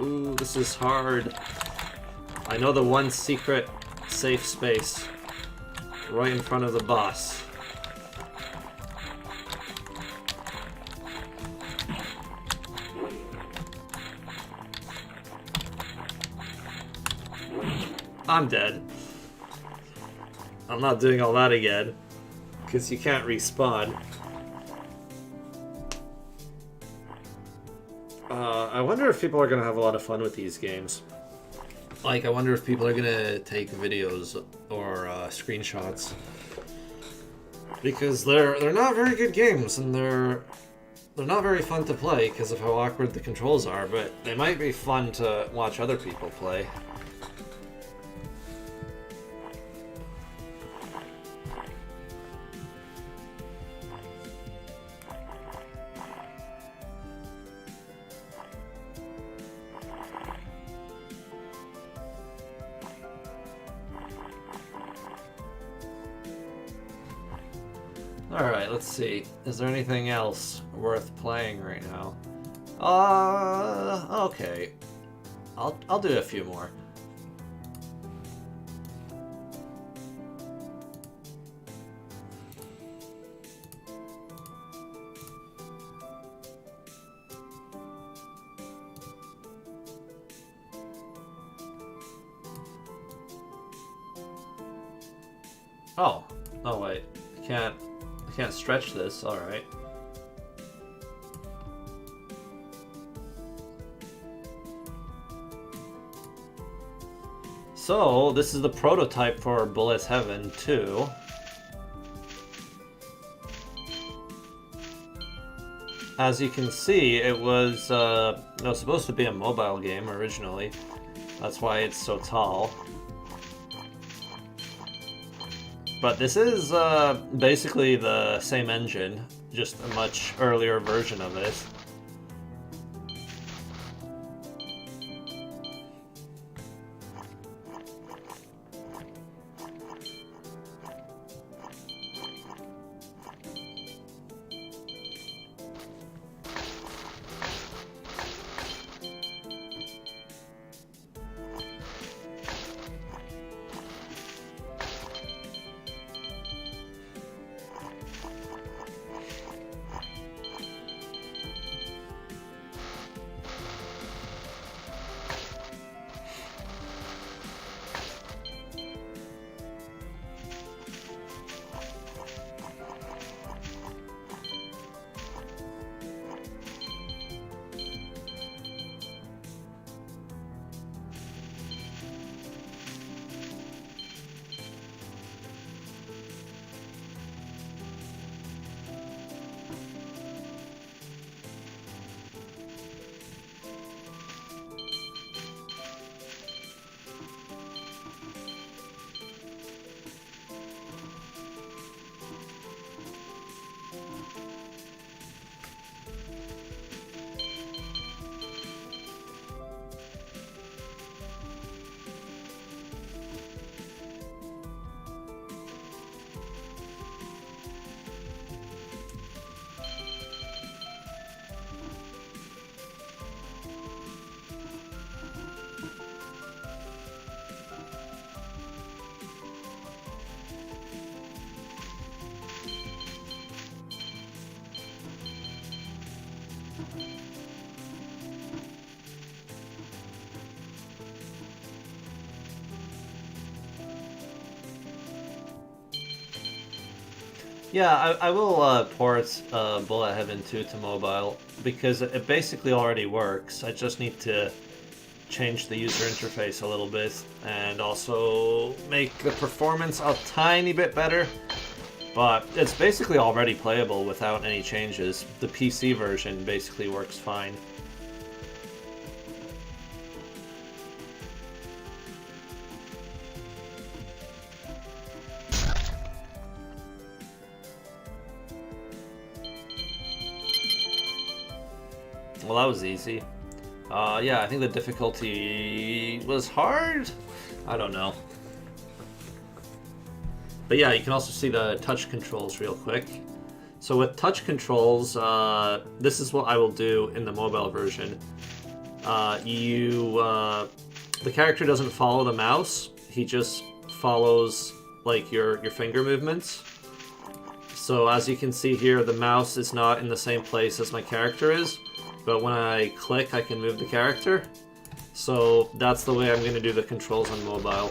Ooh, this is hard. I know the one secret safe space right in front of the boss. I'm dead. I'm not doing all that again, because you can't respawn. I wonder if people are going to have a lot of fun with these games. Like, I wonder if people are going to take videos or screenshots. Because they're not very good games, and they're not very fun to play because of how awkward the controls are, but they might be fun to watch other people play. Alright, let's see. Is there anything else worth playing right now? Okay. I'll do a few more. Oh. Oh wait. I can't stretch this, alright. So, this is the prototype for Bullet Heaven 2. As you can see, it was supposed to be a mobile game originally. That's why it's so tall. But this is basically the same engine, just a much earlier version of it. Yeah, I will port Bullet Heaven 2 to mobile, because it basically already works. I just need to change the user interface a little bit, and also make the performance a tiny bit better. But it's basically already playable without any changes. The PC version basically works fine. Well, that was easy. Yeah, I think the difficulty was hard? I don't know. But yeah, you can also see the touch controls real quick. So with touch controls, this is what I will do in the mobile version. The character doesn't follow the mouse, he just follows like your finger movements. So as you can see here, the mouse is not in the same place as my character is, but when I click, I can move the character. So that's the way I'm going to do the controls on mobile.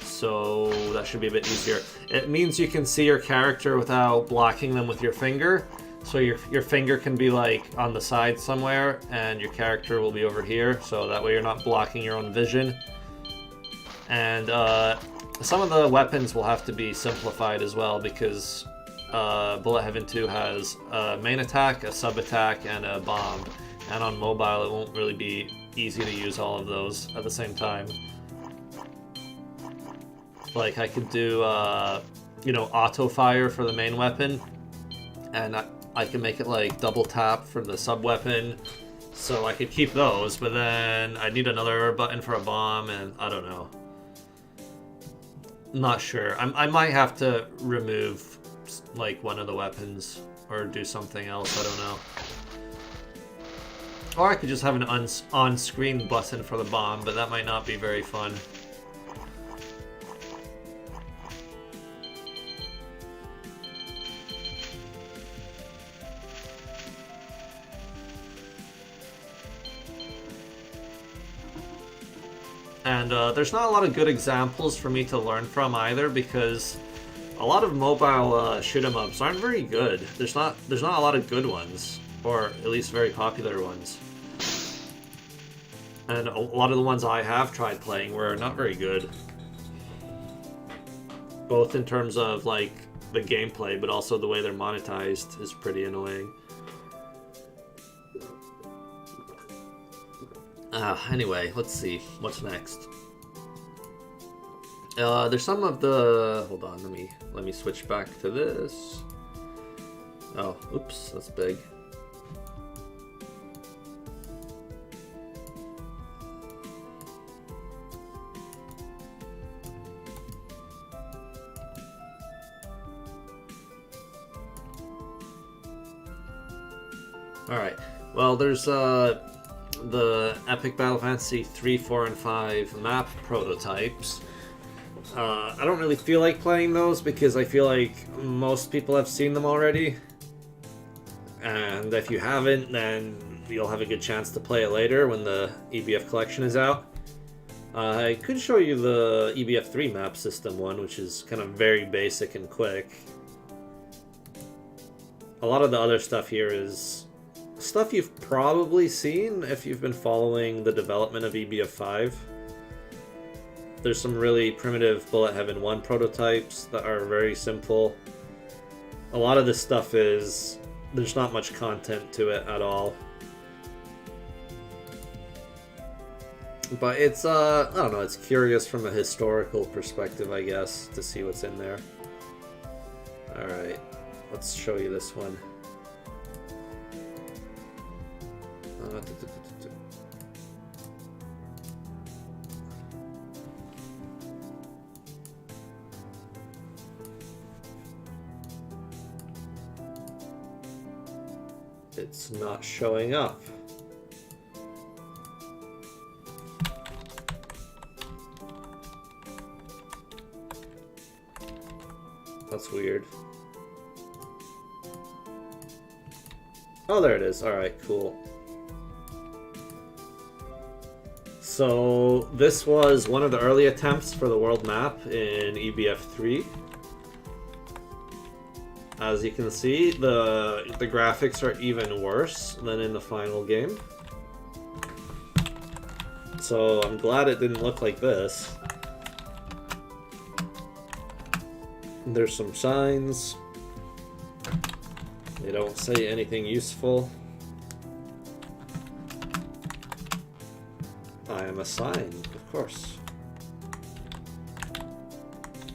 So that should be a bit easier. It means you can see your character without blocking them with your finger. So your finger can be like on the side somewhere, and your character will be over here. So that way you're not blocking your own vision. And some of the weapons will have to be simplified as well, because Bullet Heaven 2 has a main attack, a sub attack, and a bomb. And on mobile, it won't really be easy to use all of those at the same time. Like, I could do, you know, auto fire for the main weapon, and I can make it like double tap for the sub weapon, so I could keep those, but then I need another button for a bomb, and I don't know. Not sure. I might have to remove like one of the weapons or do something else, I don't know. Or I could just have an on-screen button for the bomb, but that might not be very fun. And there's not a lot of good examples for me to learn from either, because a lot of mobile shoot 'em ups aren't very good. There's not a lot of good ones, or at least very popular ones. And a lot of the ones I have tried playing were not very good. Both in terms of like the gameplay, but also the way they're monetized is pretty annoying. Anyway, let's see. What's next? There's some of the... Hold on, let me switch back to this. Oh, oops, that's big. Alright, well, there's, the Epic Battle Fantasy 3, 4, and 5 map prototypes. I don't really feel like playing those because I feel like most people have seen them already. And if you haven't, then you'll have a good chance to play it later when the EBF collection is out. I could show you the EBF 3 map system one, which is kind of very basic and quick. A lot of the other stuff here is stuff you've probably seen if you've been following the development of EBF 5. There's some really primitive Bullet Heaven 1 prototypes that are very simple. A lot of this stuff is... there's not much content to it at all. But it's, I don't know, it's curious from a historical perspective, I guess, to see what's in there. Alright, let's show you this one. It's not showing up. That's weird. Oh, there it is. Alright, cool. So this was one of the early attempts for the world map in EBF 3. As you can see, the graphics are even worse than in the final game. So I'm glad it didn't look like this. There's some signs. They don't say anything useful. I am assigned, of course.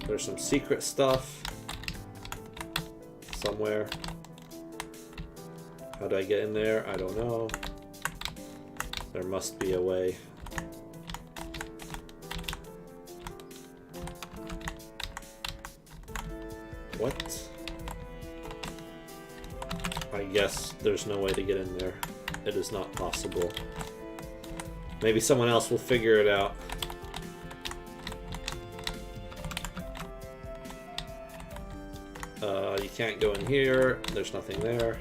There's some secret stuff somewhere. How do I get in there? I don't know. There must be a way. What? I guess there's no way to get in there. It is not possible. Maybe someone else will figure it out. You can't go in here. There's nothing there.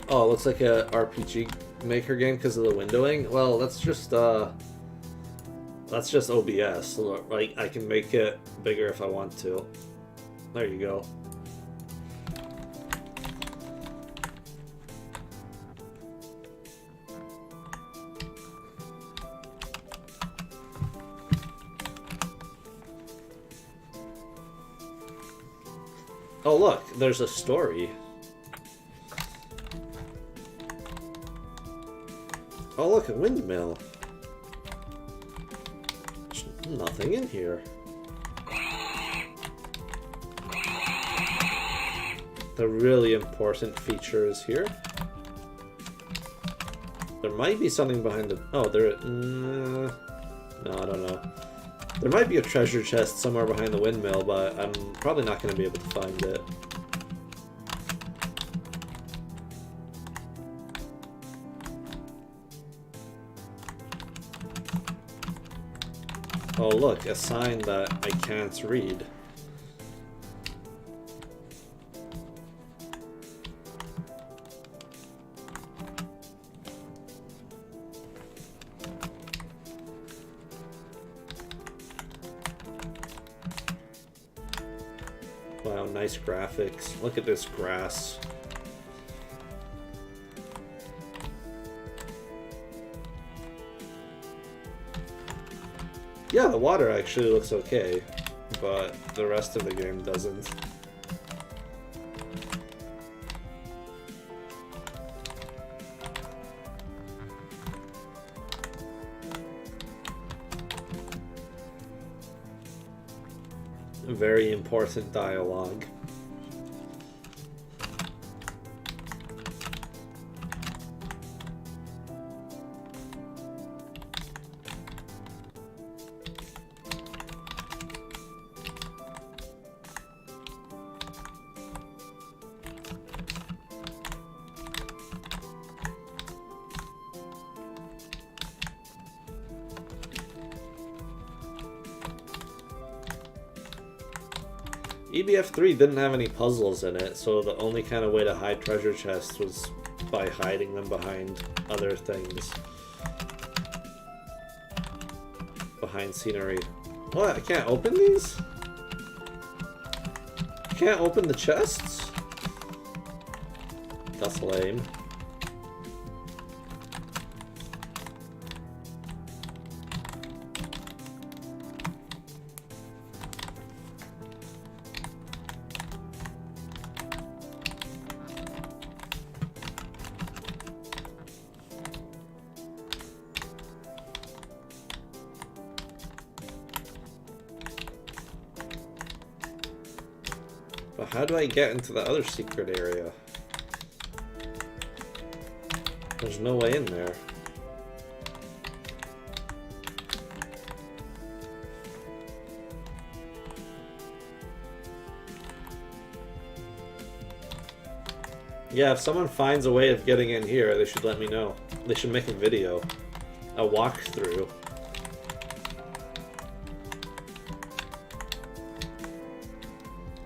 Oh, it looks like a RPG Maker game because of the windowing. Well, that's just OBS. Like, I can make it bigger if I want to. There you go. Oh look, there's a story. Oh look, a windmill. There's nothing in here. The really important feature is here. There might be something behind the... Oh, there... no, I don't know. There might be a treasure chest somewhere behind the windmill, but I'm probably not going to be able to find it. Oh look, a sign that I can't read. Wow, nice graphics. Look at this grass. Yeah, the water actually looks okay, but the rest of the game doesn't. Very important dialogue. EBF3 didn't have any puzzles in it, so the only kind of way to hide treasure chests was by hiding them behind other things. Behind scenery. What? I can't open these? I can't open the chests? That's lame. But how do I get into the other secret area? There's no way in there. Yeah, if someone finds a way of getting in here, they should let me know. They should make a video. A walkthrough.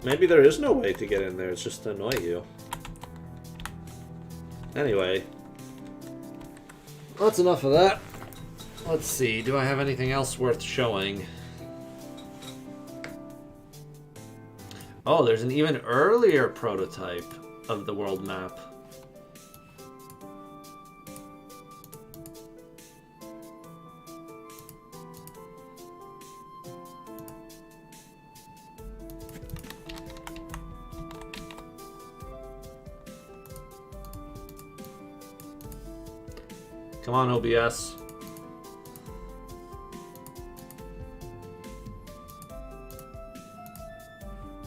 Maybe there is no way to get in there, it's just to annoy you. Anyway. That's enough of that. Let's see, do I have anything else worth showing? Oh, there's an even earlier prototype of the world map. Come on, OBS.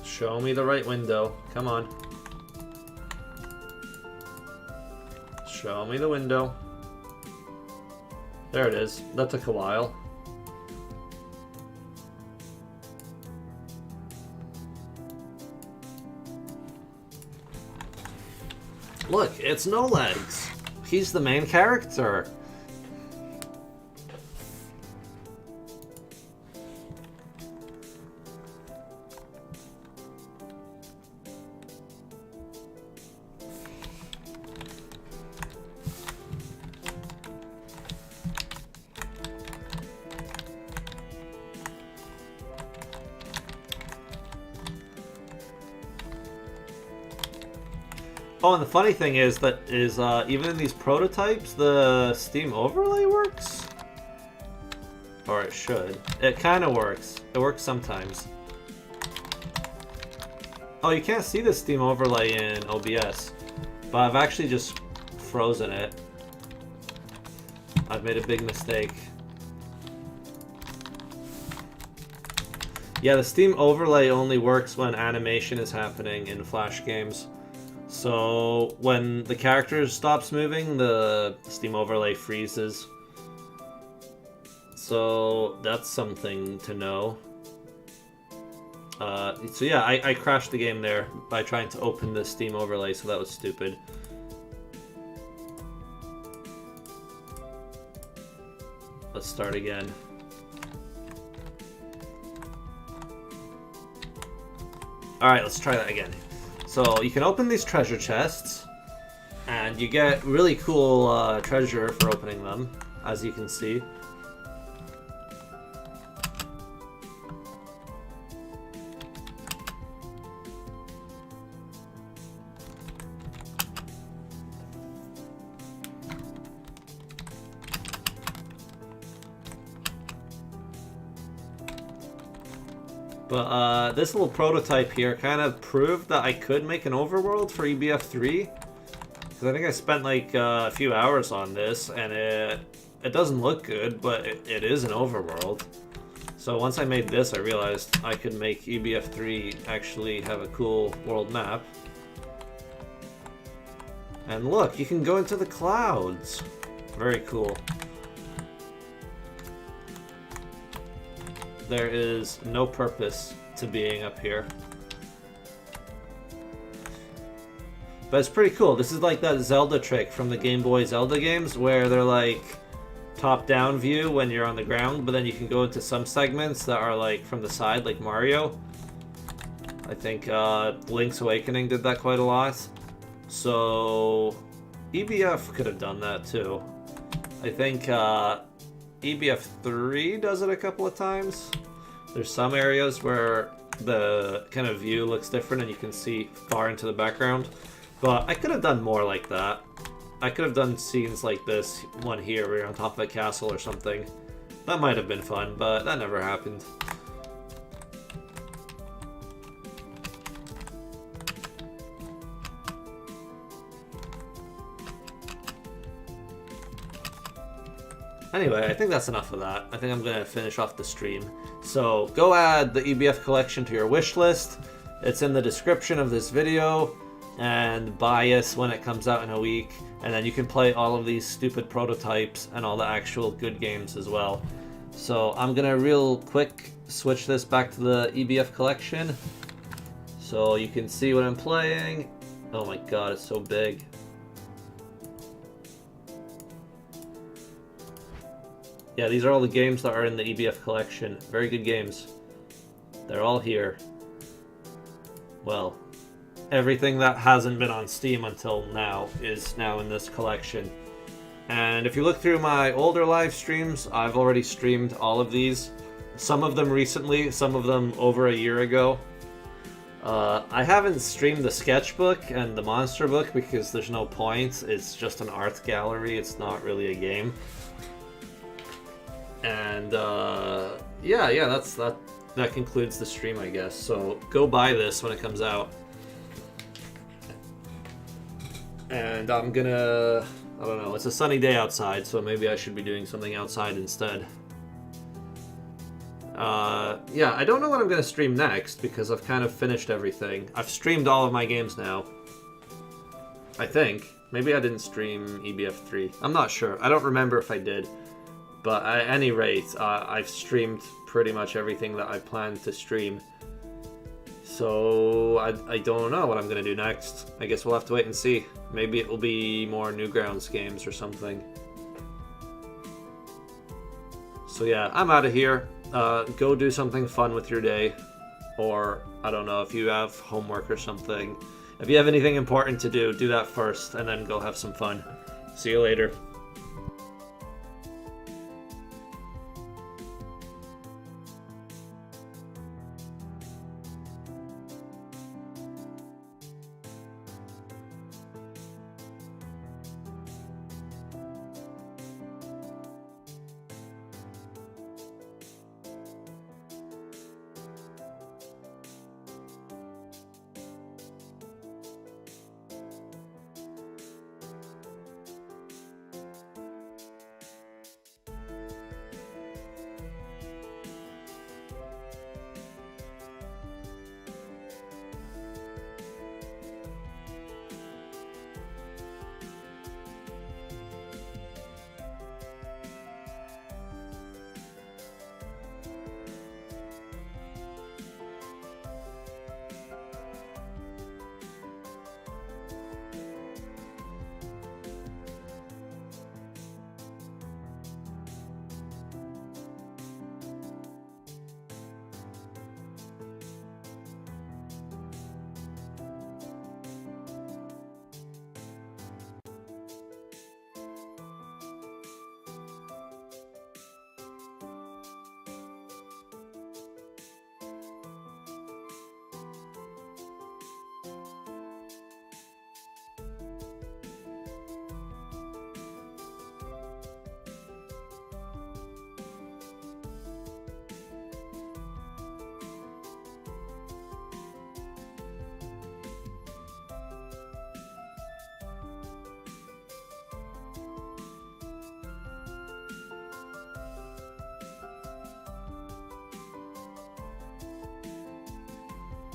Show me the right window. Come on. Show me the window. There it is. That took a while. Look, it's No Legs. He's the main character. Oh, and the funny thing is that even in these prototypes, the Steam overlay works? Or it should. It kind of works. It works sometimes. Oh, you can't see the Steam overlay in OBS, but I've actually just frozen it. I've made a big mistake. Yeah, the Steam overlay only works when animation is happening in Flash games. So when the character stops moving, the Steam overlay freezes. So that's something to know. So yeah, I crashed the game there by trying to open the Steam overlay, so that was stupid. Let's start again. Alright, let's try that again. So you can open these treasure chests, and you get really cool treasure for opening them, as you can see. But this little prototype here kind of proved that I could make an overworld for EBF3. Because I think I spent like a few hours on this, and it doesn't look good, but it is an overworld. So once I made this, I realized I could make EBF3 actually have a cool world map. And look, you can go into the clouds. Very cool. There is no purpose to being up here. But it's pretty cool. This is like that Zelda trick from the Game Boy Zelda games where they're like top-down view when you're on the ground, but then you can go into some segments that are like from the side, like Mario. I think Link's Awakening did that quite a lot. So EBF could have done that too. I think EBF3 does it a couple of times. There's some areas where the kind of view looks different and you can see far into the background. But I could have done more like that. I could have done scenes like this one here where you're on top of a castle or something. That might have been fun, but that never happened. Anyway, I think that's enough of that. I think I'm going to finish off the stream. So go add the EBF collection to your wish list. It's in the description of this video. And buy it when it comes out in a week. And then you can play all of these stupid prototypes and all the actual good games as well. So I'm going to real quick switch this back to the EBF collection. So you can see what I'm playing. Oh my god, it's so big. Yeah, these are all the games that are in the EBF collection. Very good games. They're all here. Well, everything that hasn't been on Steam until now is now in this collection. And if you look through my older live streams, I've already streamed all of these. Some of them recently, some of them over a year ago. I haven't streamed the sketchbook and the monster book because there's no point. It's just an art gallery. It's not really a game. And yeah, that concludes the stream, I guess. So go buy this when it comes out. And I'm gonna... I don't know, it's a sunny day outside, so maybe I should be doing something outside instead. Yeah, I don't know what I'm gonna stream next, because I've kind of finished everything. I've streamed all of my games now. I think. Maybe I didn't stream EBF3. I'm not sure. I don't remember if I did. But at any rate, I've streamed pretty much everything that I planned to stream. So I don't know what I'm going to do next. I guess we'll have to wait and see. Maybe it will be more Newgrounds games or something. So yeah, I'm out of here. Go do something fun with your day. Or, I don't know, if you have homework or something. If you have anything important to do, do that first and then go have some fun. See you later.